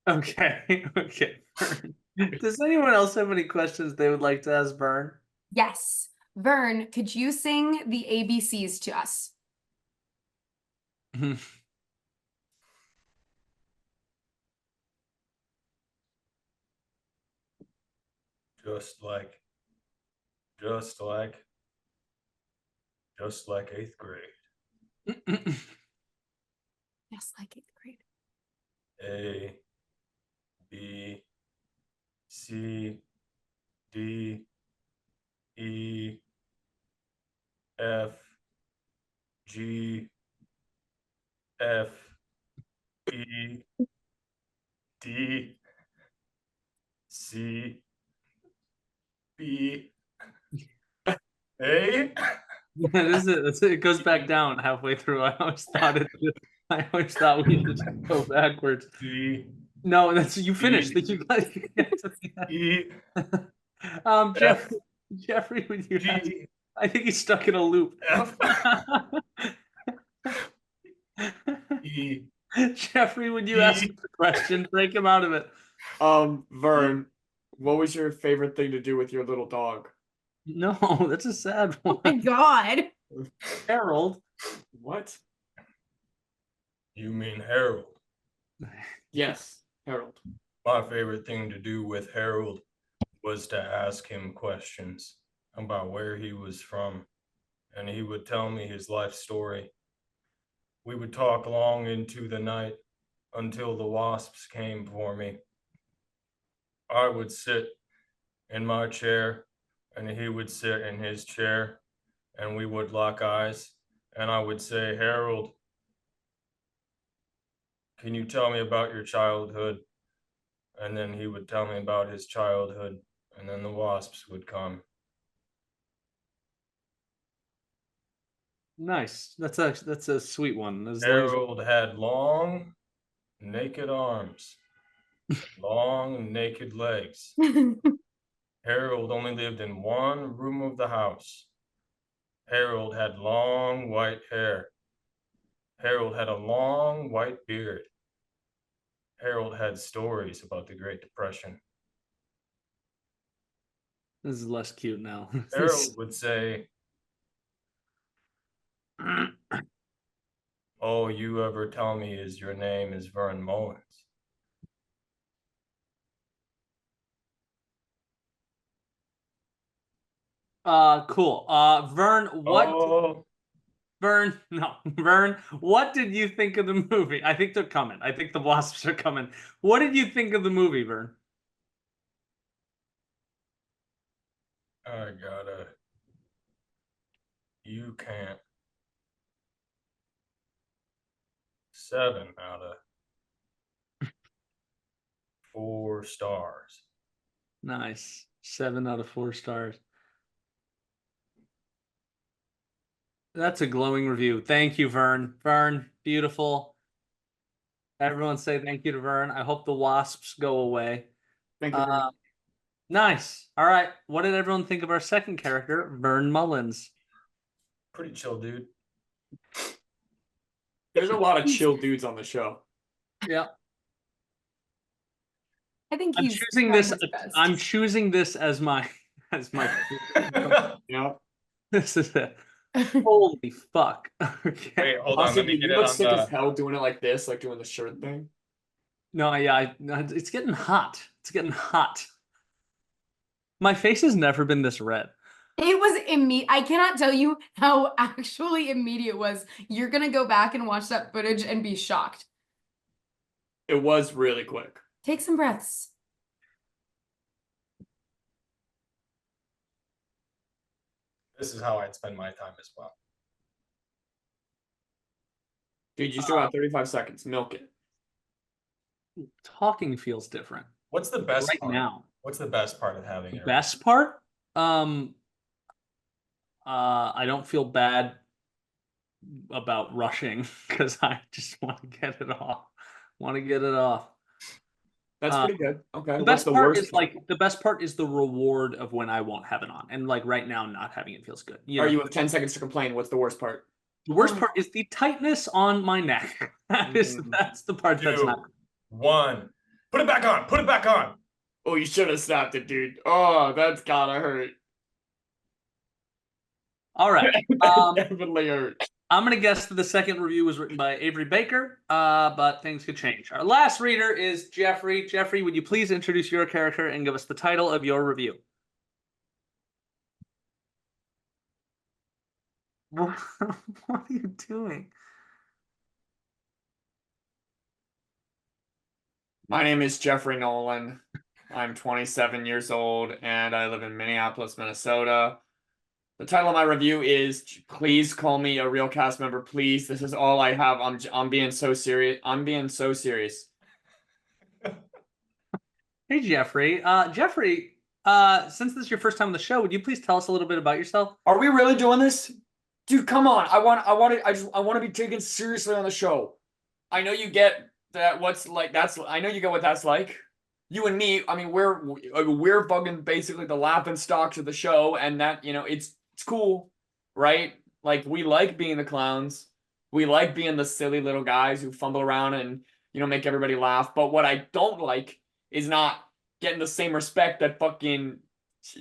Okay, okay. Vern. Does anyone else have any questions they would like to ask Vern? Yes. Vern, could you sing the ABCs to us? Just like just like 8th grade. Yes, like 8th grade. A, B, C, D, E, F, G, F, E, D, C, B, A. It goes back down halfway through. I always thought we should go backwards. D. No, that's you finished. You got E. Jeffrey, would you ask? G. I think he's stuck in a loop. F. E. Jeffrey, would you ask the question? Break him out of it. Vern, what was your favorite thing to do with your little dog? No, that's a sad one. Oh my god. Harold. What? You mean Harold? Yes, Harold. My favorite thing to do with Harold was to ask him questions about where he was from, and he would tell me his life story. We would talk long into the night until the wasps came for me. I would sit in my chair, and he would sit in his chair, and we would lock eyes, and I would say, Harold, can you tell me about your childhood? And then he would tell me about his childhood, and then the wasps would come. Nice. That's a sweet one. Harold had long, naked arms, long, naked legs. Harold only lived in one room of the house. Harold had long white hair. Harold had a long white beard. Harold had stories about the Great Depression. This is less cute now. Harold would say, all you ever tell me is your name is Vern Mullins. Cool. Vern, Vern, what did you think of the movie? I think they're coming. I think the wasps are coming. What did you think of the movie, Vern? You can't. 7 out of 4 stars. Nice. 7 out of 4 stars. That's a glowing review. Thank you, Vern. Vern, beautiful. Everyone say thank you to Vern. I hope the wasps go away. Thank you, Vern. Nice. All right. What did everyone think of our second character, Vern Mullins? Pretty chill, dude. There's a lot of chill dudes on the show. Yeah. I think I'm choosing this. I'm choosing this as my Yeah. This is it. Holy fuck. Okay. Wait, hold on. Let me get you it look on sick the... as hell doing it like this, like doing the shirt thing. No, yeah, it's getting hot. It's getting hot. My face has never been this red. It was immediate. I cannot tell you how actually immediate it was. You're gonna go back and watch that footage and be shocked. It was really quick. Take some breaths. This is how I'd spend my time as well. Dude, you still got 35 seconds. Milk it. Talking feels different. What's the best right part? now? What's the best part of having it? Best part? I don't feel bad about rushing because I just want to get it off. That's pretty good. Okay. The What's best part worst is the best part is the reward of when I won't have it on. And like right now, not having it feels good. You have 10 seconds to complain? What's the worst part? The worst part is the tightness on my neck. That's the part that's not. 1. Put it back on. Put it back on. Oh, you should have snapped it, dude. Oh, that's gotta hurt. All right. Definitely hurt. I'm gonna guess that the second review was written by Avery Baker, but things could change. Our last reader is Jeffrey. Jeffrey, would you please introduce your character and give us the title of your review? What are you doing? My name is Jeffrey Nolan. I'm 27 years old and I live in Minneapolis, Minnesota. The title of my review is Please Call Me a Real Cast Member, Please. This is all I have. I'm being so serious. I'm being so serious. Hey, Jeffrey. Jeffrey, since this is your first time on the show, would you please tell us a little bit about yourself? Are we really doing this? Dude, come on. I want to be taken seriously on the show. I know you get that I know you get what that's like. You and me, I mean, we're fucking basically the laughing stocks of the show, and that, it's cool, right? Like, we like being the clowns. We like being the silly little guys who fumble around and, make everybody laugh. But what I don't like is not getting the same respect that fucking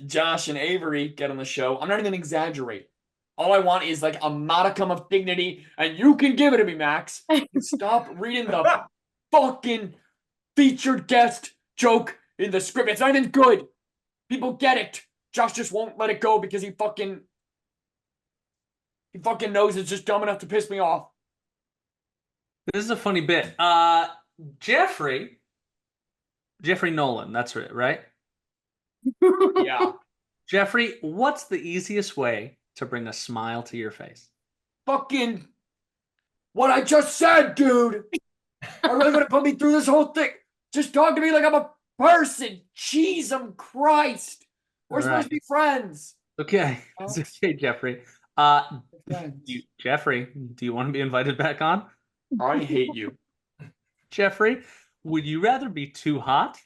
Josh and Avery get on the show. I'm not even exaggerating. All I want is like a modicum of dignity, and you can give it to me, Max. Stop reading the fucking featured guest joke in the script. It's not even good. People get it. Josh just won't let it go because he fucking knows it's just dumb enough to piss me off. This is a funny bit. Jeffrey Nolan, that's right? Yeah. Jeffrey, what's the easiest way to bring a smile to your face? Fucking what I just said, dude. Are really gonna put me through this whole thing? Just talk to me like I'm a person. Jesus Christ. We're supposed to be friends. Okay. It's okay, Jeffrey. Jeffrey, do you want to be invited back on? I hate you. Jeffrey, would you rather be too hot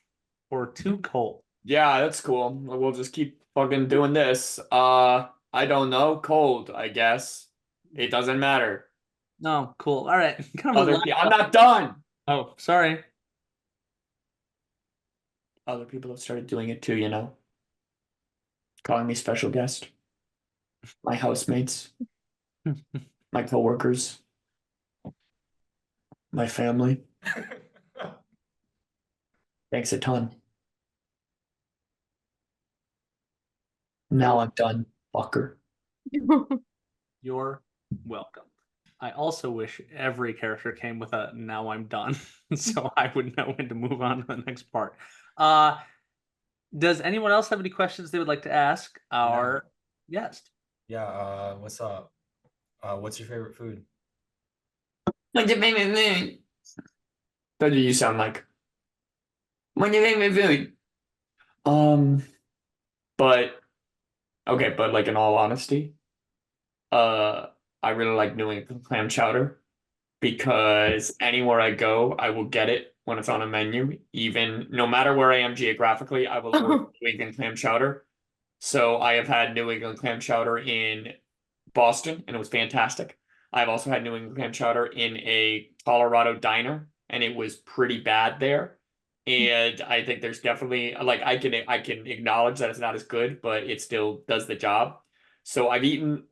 or too cold? Yeah, that's cool. We'll just keep fucking doing this. I don't know. Cold, I guess. It doesn't matter. No, cool. All right. I'm not done. Oh, sorry. Other people have started doing it too, calling me special guest. My housemates, my coworkers, my family. Thanks a ton. Now I'm done, fucker. You're welcome. I also wish every character came with a "now I'm done," so I would know when to move on to the next part. Does anyone else have any questions they would like to ask our guest? Yeah, what's up? What's your favorite food? What's your favorite food? What do you sound like? What's your favorite food? But like in all honesty, I really like New England clam chowder because anywhere I go, I will get it when it's on a menu. Even no matter where I am geographically, I will order New England clam chowder. So I have had New England clam chowder in Boston, and it was fantastic. I've also had New England clam chowder in a Colorado diner, and it was pretty bad there. And I think there's definitely like I can acknowledge that it's not as good, but it still does the job. So I've eaten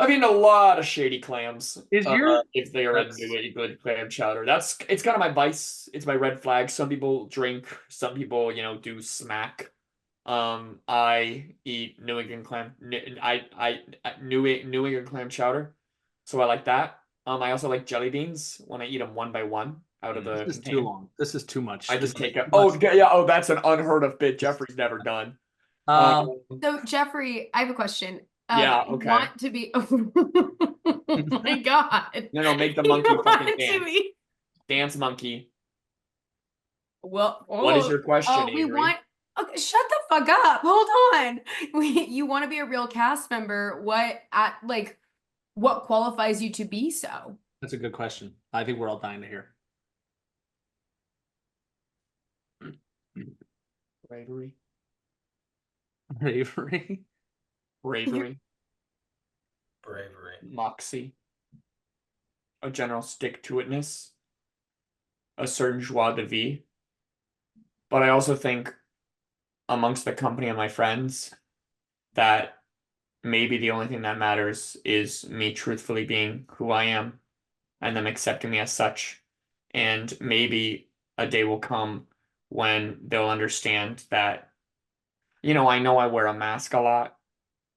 I've eaten a lot of shady clams. Is your if they are a good clam chowder, it's kind of my vice. It's my red flag. Some people drink. Some people, do smack. I eat New England clam. New England clam chowder, so I like that. I also like jelly beans when I eat them one by one out of the This is container. too long. This is too much. I just take it. Oh yeah. Oh, that's an unheard of bit. Jeffrey's never done. So Jeffrey, I have a question. Yeah. Okay. Want to be? Oh my god! No, make the monkey fucking dance. Dance monkey. Well, what is your question, we Avery? want. Okay, shut the fuck up. Hold on. You want to be a real cast member? What qualifies you to be so? That's a good question. I think we're all dying to hear. Bravery. Bravery. Bravery. Bravery. Moxie. A general stick-to-itness. A certain joie de vivre. But I also think amongst the company of my friends that maybe the only thing that matters is me truthfully being who I am and them accepting me as such. And maybe a day will come when they'll understand that, I know I wear a mask a lot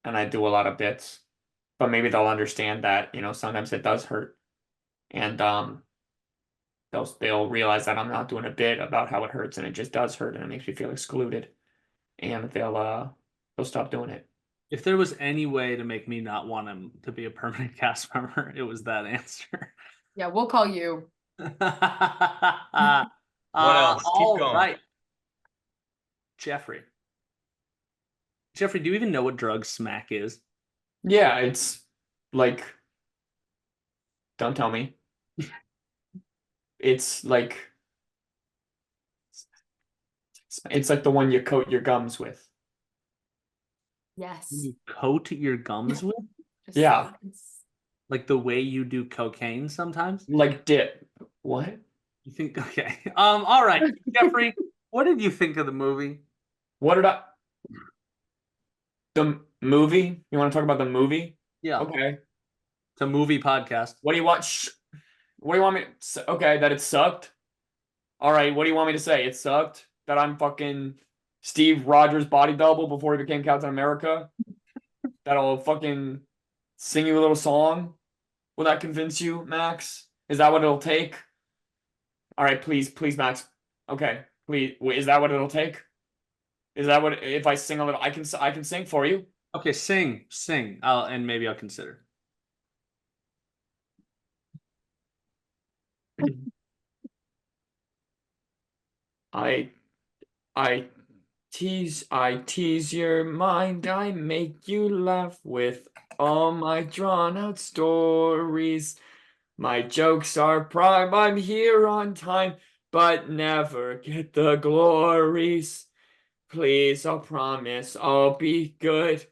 and I do a lot of bits, but maybe they'll understand that, sometimes it does hurt. And they'll realize that I'm not doing a bit about how it hurts and it just does hurt and it makes me feel excluded. And they'll stop doing it. If there was any way to make me not want him to be a permanent cast member, it was that answer. Yeah, we'll call you. What else? Keep going. Right. Jeffrey, do you even know what drug smack is? Yeah, it's like, don't tell me. It's like the one you coat your gums with. Yes. You coat your gums with? Yeah. Like the way you do cocaine sometimes? Like dip. What? You think? Okay. All right, Jeffrey, what did you think of the movie? The movie? You want to talk about the movie? Yeah. Okay. It's a movie podcast. What do you want? What do you want me to say? Okay, that it sucked. All right, what do you want me to say? It sucked that I'm fucking Steve Rogers body double before he became Captain America. That I'll fucking sing you a little song. Will that convince you, Max? Is that what it'll take? All right, please, Max. Okay, please. Wait, is that what it'll take? Is that what if I sing a little? I can sing for you. Okay, sing. And maybe I'll consider. I tease your mind, I make you laugh with all my drawn out stories. My jokes are prime, I'm here on time, but never get the glories. Please, I'll promise I'll be good.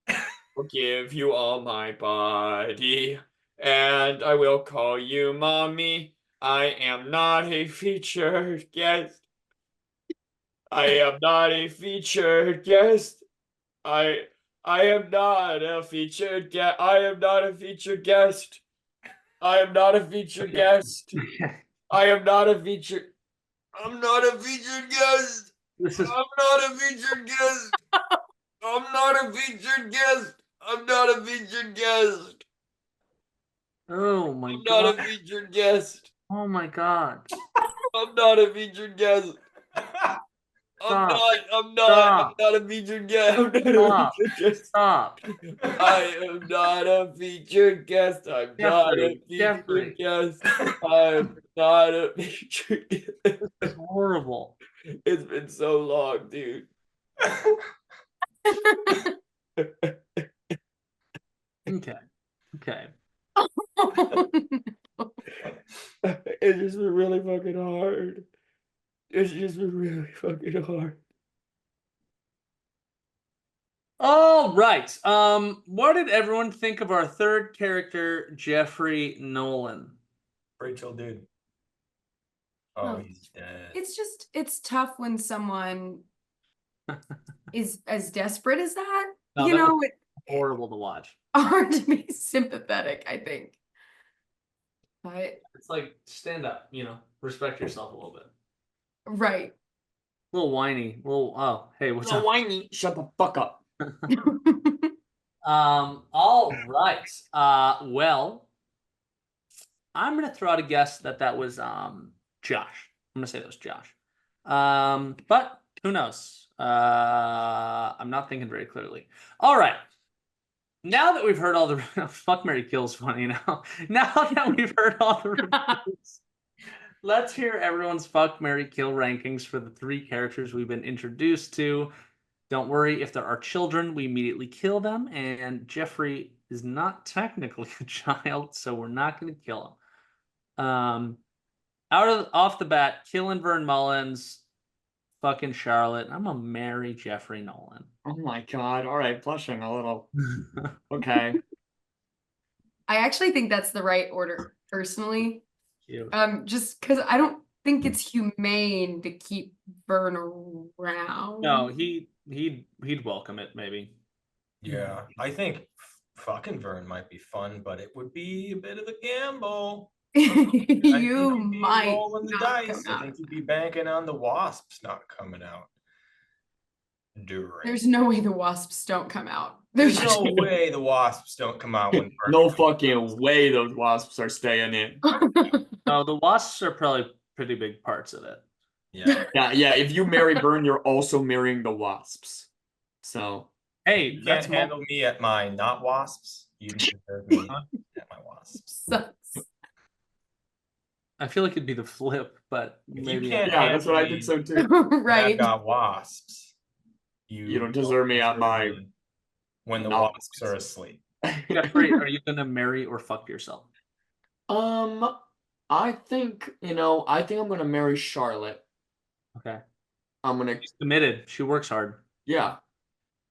I'll give you all my body, and I will call you mommy. I am not a featured guest. I am not a featured guest. I am not a featured guest. I am not a featured guest. I am not a featured guest. I am not a featured. I'm not a featured guest. I'm not a featured guest. I'm not a featured guest. I'm not a featured guest. Oh my I'm god. not a featured guest. Oh my god. I'm not a featured guest. I'm not a featured guest. Stop. I am not a featured guest. I'm not a featured guest. I'm not a featured guest. This is horrible. It's been so long, dude. Okay. It's just been really fucking hard. It's just been really fucking hard. All right. What did everyone think of our third character, Jeffrey Nolan? Rachel, dude. Oh, he's dead. It's tough when someone is as desperate as that. horrible to watch. hard to be sympathetic, I think. But It's like, stand up, respect yourself a little bit. right. A little whiny. Hey, what's So up? whiny. Shut the fuck up. All right. Well, I'm gonna throw out a guess that was Josh. I'm gonna say that was Josh. But who knows? I'm not thinking very clearly. All right. Now that we've heard all the fuck, Mary Kill's funny now. Now that we've heard all the reviews, let's hear everyone's fuck, Mary Kill rankings for the 3 characters we've been introduced to. Don't worry, if there are children, we immediately kill them, and Jeffrey is not technically a child, so we're not going to kill him. Off the bat, killing Vern Mullins, fucking Charlotte. I'm gonna marry Jeffrey Nolan. Oh my god. All right, blushing a little. Okay. I actually think that's the right order, personally. Cute. Just because I don't think it's humane to keep Vern around. No, he'd welcome it, maybe. Yeah, I think fucking Vern might be fun, but it would be a bit of a gamble. You might rolling the not dice. come I out. think you'd be banking on the wasps not coming out. There's no way the wasps don't come out. There's no way the wasps don't come out when No fucking way those wasps are staying in. No, the wasps are probably pretty big parts of it. Yeah. Yeah. If you marry Vern, you're also marrying the wasps. So Hey, You can't handle me at my not wasps. You deserve me at my wasps. I feel like it'd be the flip, but maybe. Yeah, that's what I think so too. Right. I've got wasps. You don't deserve me at my when the wasps are asleep. Jeffrey, are you gonna marry or fuck yourself? I think I'm gonna marry Charlotte. Okay. She's committed. She works hard. Yeah.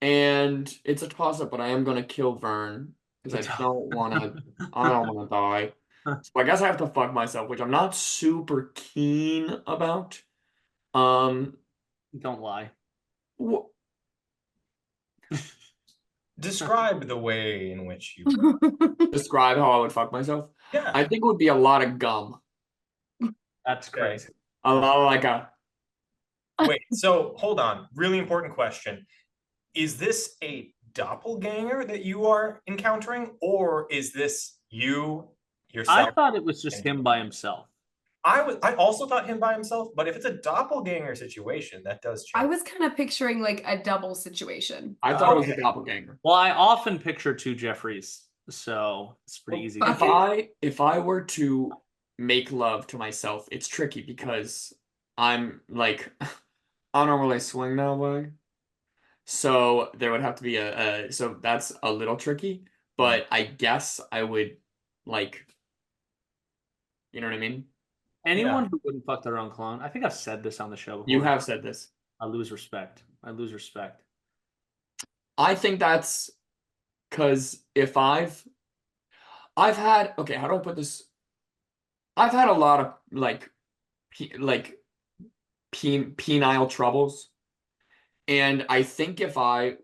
And it's a toss-up, but I am gonna kill Vern because I don't wanna die. So I guess I have to fuck myself, which I'm not super keen about. Don't lie. Describe the way in which you Describe how I would fuck myself. Yeah. I think it would be a lot of gum. That's crazy. A lot of like a. Wait, so hold on. Really important question. Is this a doppelganger that you are encountering, or is this you yourself? I thought it was just him by himself. I also thought him by himself, but if it's a doppelganger situation, that does change. I was kind of picturing like a double situation. I thought it was a doppelganger. Well, I often picture 2 Jeffreys, so it's pretty easy. If I were to make love to myself, it's tricky because I'm like I don't really swing that way. So there would have to be so that's a little tricky, but I guess I would like, you know what I mean? Anyone who wouldn't fuck their own clone. I think I've said this on the show before. You have said this. I lose respect. I think that's because if I've had, okay, how do I put this? I've had a lot of like penile troubles. And I think if I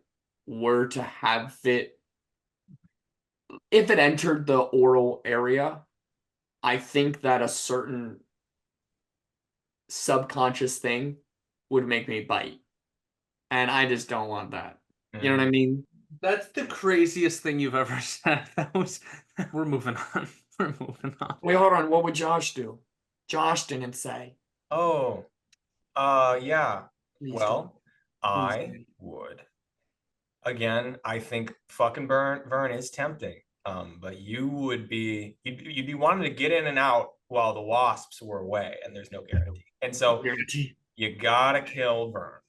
were to have it, if it entered the oral area, I think that a certain subconscious thing would make me bite. And I just don't want that. You know what I mean? That's the craziest thing you've ever said. We're moving on. Wait, hold on. What would Josh do? Josh didn't say. Oh, yeah. Please Well, I would. Again, I think fucking Vern is tempting. But you'd be wanting to get in and out while the wasps were away, and there's no guarantee. And so you gotta kill Vern.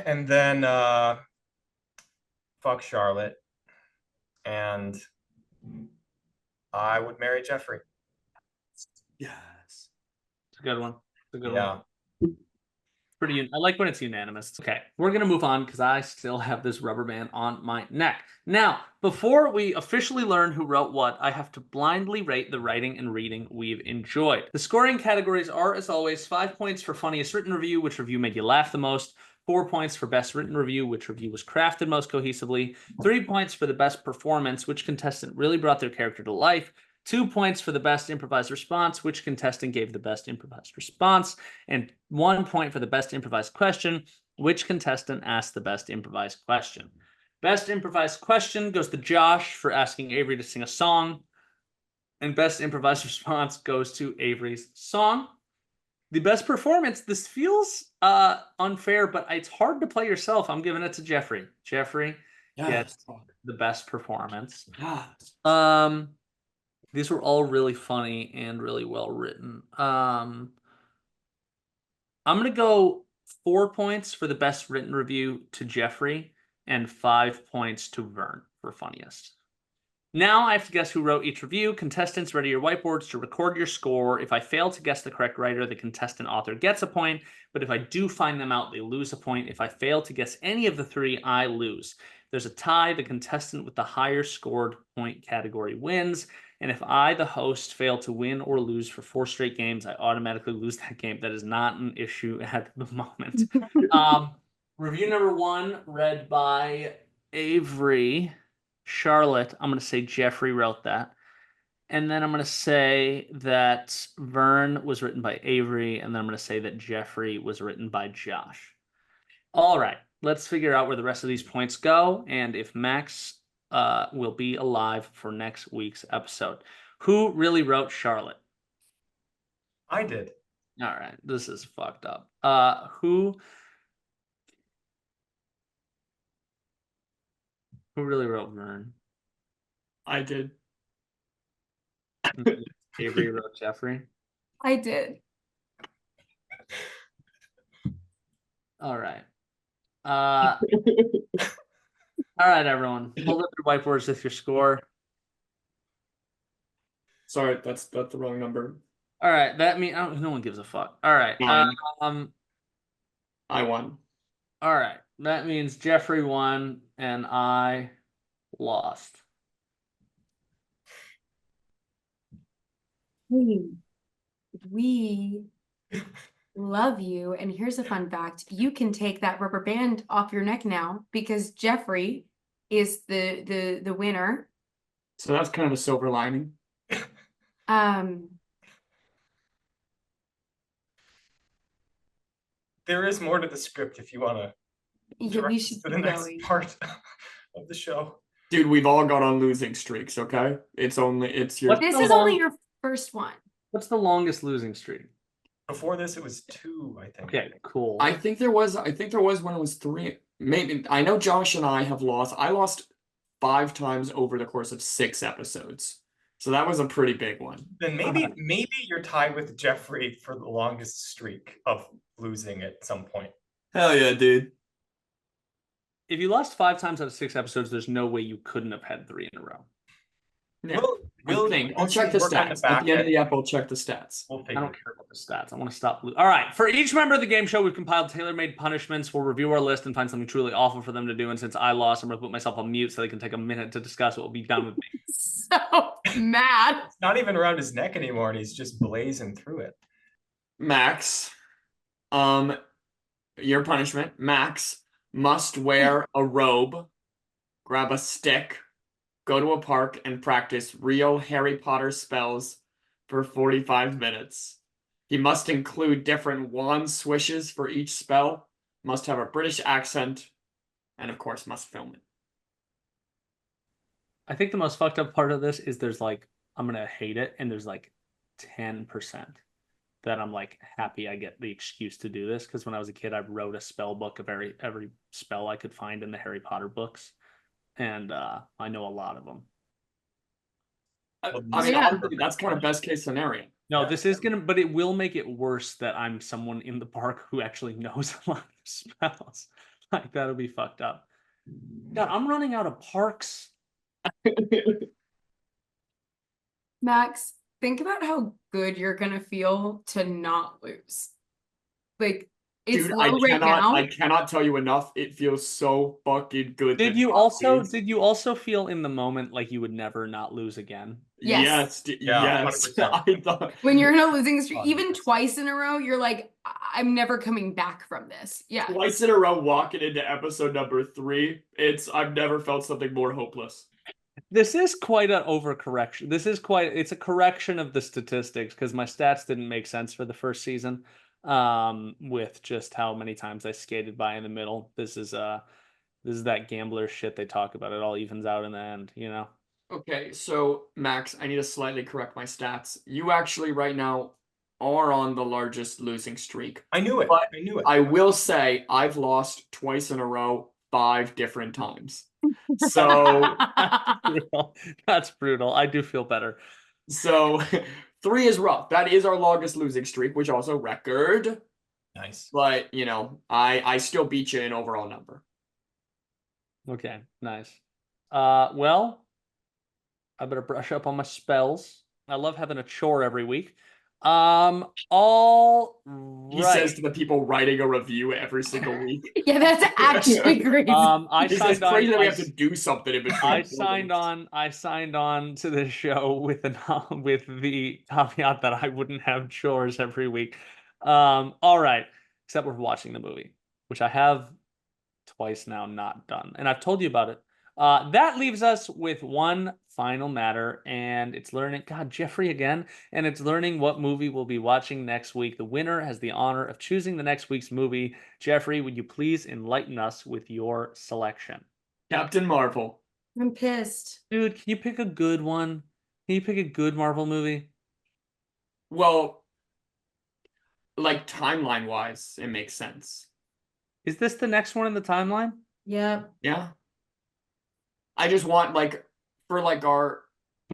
And then fuck Charlotte, and I would marry Jeffrey. Yes. It's a good one. Yeah. I like when it's unanimous. Okay, we're gonna move on because I still have this rubber band on my neck. Now, before we officially learn who wrote what, I have to blindly rate the writing and reading we've enjoyed. The scoring categories are, as always, 5 points for funniest written review, which review made you laugh the most, 4 points for best written review, which review was crafted most cohesively. 3 points for the best performance, which contestant really brought their character to life. 2 points for the best improvised response, which contestant gave the best improvised response. And 1 point for the best improvised question, which contestant asked the best improvised question. Best improvised question goes to Josh for asking Avery to sing a song. And best improvised response goes to Avery's song. The best performance, this feels unfair, but it's hard to play yourself. I'm giving it to Jeffrey. Jeffrey gets the best performance. These were all really funny and really well written. I'm gonna go 4 points for the best written review to Jeffrey and 5 points to Vern for funniest. Now I have to guess who wrote each review. Contestants, ready your whiteboards to record your score. If I fail to guess the correct writer, the contestant author gets a point. But if I do find them out, they lose a point. If I fail to guess any of the three, I lose. If there's a tie, the contestant with the higher scored point category wins. And if I, the host, fail to win or lose for 4 straight games, I automatically lose that game. That is not an issue at the moment. Review number 1, read by Avery. Charlotte, I'm going to say Jeffrey wrote that. And then I'm going to say that Vern was written by Avery. And then I'm going to say that Jeffrey was written by Josh. All right, let's figure out where the rest of these points go and if Max will be alive for next week's episode. Who really wrote Charlotte? I did. All right, this is fucked up. Who really wrote Vern? I did. Avery wrote Jeffrey? I did. All right. All right, everyone. Hold up your whiteboards with your score. Sorry, that's the wrong number. All right, that means no one gives a fuck. All right. I won. All right. That means Jeffrey won and I lost. We love you. And here's a fun fact. You can take that rubber band off your neck now because Jeffrey is the winner. So that's kind of a silver lining. There is more to the script if you want to. Yeah, we should to the next part of the show. Dude, we've all got on losing streaks, okay? It's your. This is only your first one. What's the longest losing streak? Before this, it was 2, I think. Okay, cool. I think there was when it was 3. Maybe I know Josh and I have lost. I lost 5 times over the course of 6 episodes. So that was a pretty big one. Then maybe you're tied with Jeffrey for the longest streak of losing at some point. Hell yeah, dude. If you lost 5 times out of 6 episodes, there's no way you couldn't have had 3 in a row. Yeah. I'll check the stats. At the end of the app, I'll check the stats. I don't care about the stats. I want to stop. All right. For each member of the game show, we've compiled tailor-made punishments. We'll review our list and find something truly awful for them to do. And since I lost, I'm going to put myself on mute so they can take a minute to discuss what will be done with me. So mad. It's not even around his neck anymore, and he's just blazing through it. Max, your punishment. Max must wear a robe, grab a stick, go to a park, and practice real Harry Potter spells for 45 minutes. He must include different wand swishes for each spell, must have a British accent, and of course must film it. I think the most fucked up part of this is there's like, I'm going to hate it, and there's like 10% that I'm like happy I get the excuse to do this, because when I was a kid, I wrote a spell book of every spell I could find in the Harry Potter books. And I know a lot of them. I mean, honestly, that's kind of best case scenario. No, this is gonna, but it will make it worse that I'm someone in the park who actually knows a lot of spells. Like, that'll be fucked up. God, I'm running out of parks. Max, think about how good you're gonna feel to not lose. Like, It's Dude, low right now. I cannot tell you enough. It feels so fucking good. Did you also feel in the moment like you would never not lose again? Yes. Yeah, Yes. 100%. I thought When you're in a losing streak, even 100%. twice in a row, you're like, I'm never coming back from this. Yeah. twice in a row walking into episode number 3, I've never felt something more hopeless. This is quite an overcorrection. It's a correction of the statistics because my stats didn't make sense for the first season. With just how many times I skated by in the middle. This is that gambler shit they talk about. It all evens out in the end, you know? Okay, so Max, I need to slightly correct my stats. You actually right now are on the largest losing streak. I knew it. But I knew it. I will say I've lost twice in a row, 5 different times. So That's brutal. I do feel better. So 3 is rough. That is our longest losing streak, which also record. Nice. But I still beat you in overall number. Okay, nice. Well, I better brush up on my spells. I love having a chore every week. All right. He says to the people writing a review every single week. Yeah, that's actually crazy. It's crazy that we have to do something in between. I signed on to this show with the caveat that I wouldn't have chores every week. All right, except we're watching the movie, which I have twice now not done, and I've told you about it. That leaves us with one final matter, and it's learning. God, Jeffrey again, and it's learning what movie we'll be watching next week. The winner has the honor of choosing the next week's movie. Jeffrey, would you please enlighten us with your selection? Captain Marvel. I'm pissed. Dude, can you pick a good one? Can you pick a good Marvel movie? Well, like timeline-wise, it makes sense. Is this the next one in the timeline? Yeah. Yeah. I just want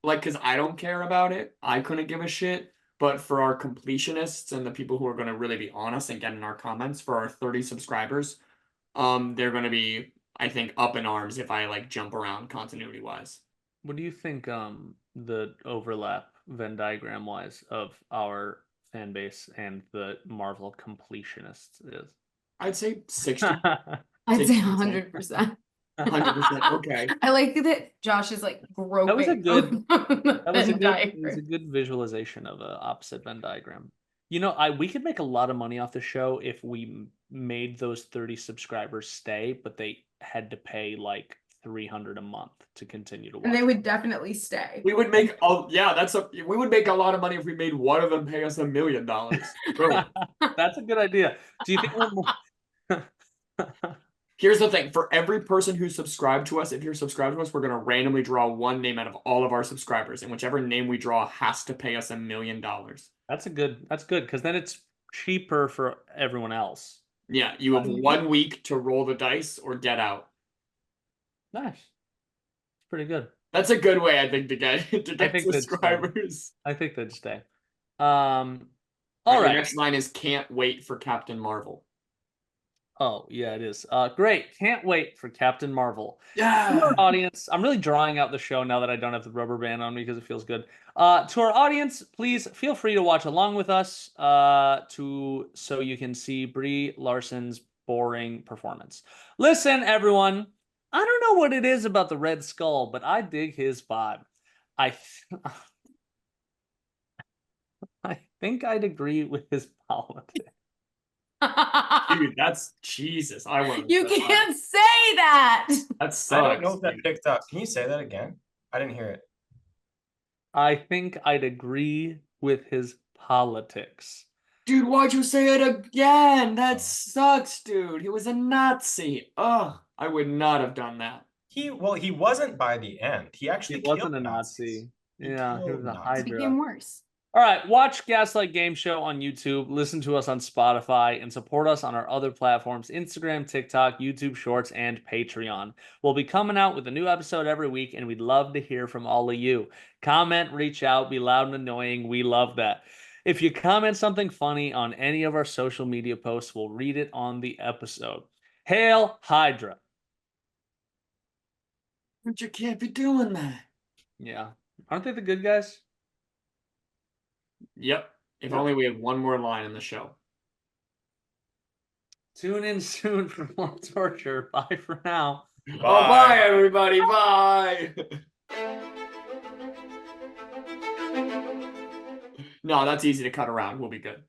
because I don't care about it. I couldn't give a shit. But for our completionists and the people who are going to really be honest and get in our comments, for our 30 subscribers, they're going to be, I think, up in arms if I jump around continuity wise. What do you think the overlap Venn diagram wise of our fan base and the Marvel completionists is? I'd say 60. I'd say 100%. 100%. Okay. I like that Josh is groping. That was a good good visualization of an opposite Venn diagram. We could make a lot of money off the show if we made those 30 subscribers stay, but they had to pay $300 a month to continue to watch. And they would definitely stay. We would make we would make a lot of money if we made one of them pay us $1 million. That's a good idea. Do you think we're more... Here's the thing. For every person who's subscribed to us, if you're subscribed to us, we're going to randomly draw one name out of all of our subscribers. And whichever name we draw has to pay us $1 million. That's good, because then it's cheaper for everyone else. Yeah, you have 1 week to roll the dice or get out. Nice. It's pretty good. That's a good way, I think, to get subscribers. I think they'd stay. All right. The next line is "Can't wait for Captain Marvel." Oh, yeah, it is. Great. Can't wait for Captain Marvel. Yeah. To our audience, I'm really drawing out the show now that I don't have the rubber band on me because it feels good. To our audience, please feel free to watch along with us so you can see Brie Larson's boring performance. Listen, everyone, I don't know what it is about the Red Skull, but I dig his vibe. I think I'd agree with his politics. Dude, that's Jesus. You can't say that. That sucks. I don't know if that picked up. Can you say that again? I didn't hear it. I think I'd agree with his politics. Dude, why'd you say it again? That sucks, dude. He was a Nazi. Ugh, I would not have done that. He wasn't by the end. He wasn't a Nazi. Yeah, he was a Hydra. It became worse. All right, watch Gaslight Gameshow on YouTube, listen to us on Spotify, and support us on our other platforms, Instagram, TikTok, YouTube Shorts, and Patreon. We'll be coming out with a new episode every week, and we'd love to hear from all of you. Comment, reach out, be loud and annoying. We love that. If you comment something funny on any of our social media posts, we'll read it on the episode. Hail Hydra. But you can't be doing that. Yeah. Aren't they the good guys? Yep. If only we had one more line in the show. Tune in soon for more torture. Bye for now. Bye. Oh, bye, everybody. Bye. No, that's easy to cut around. We'll be good.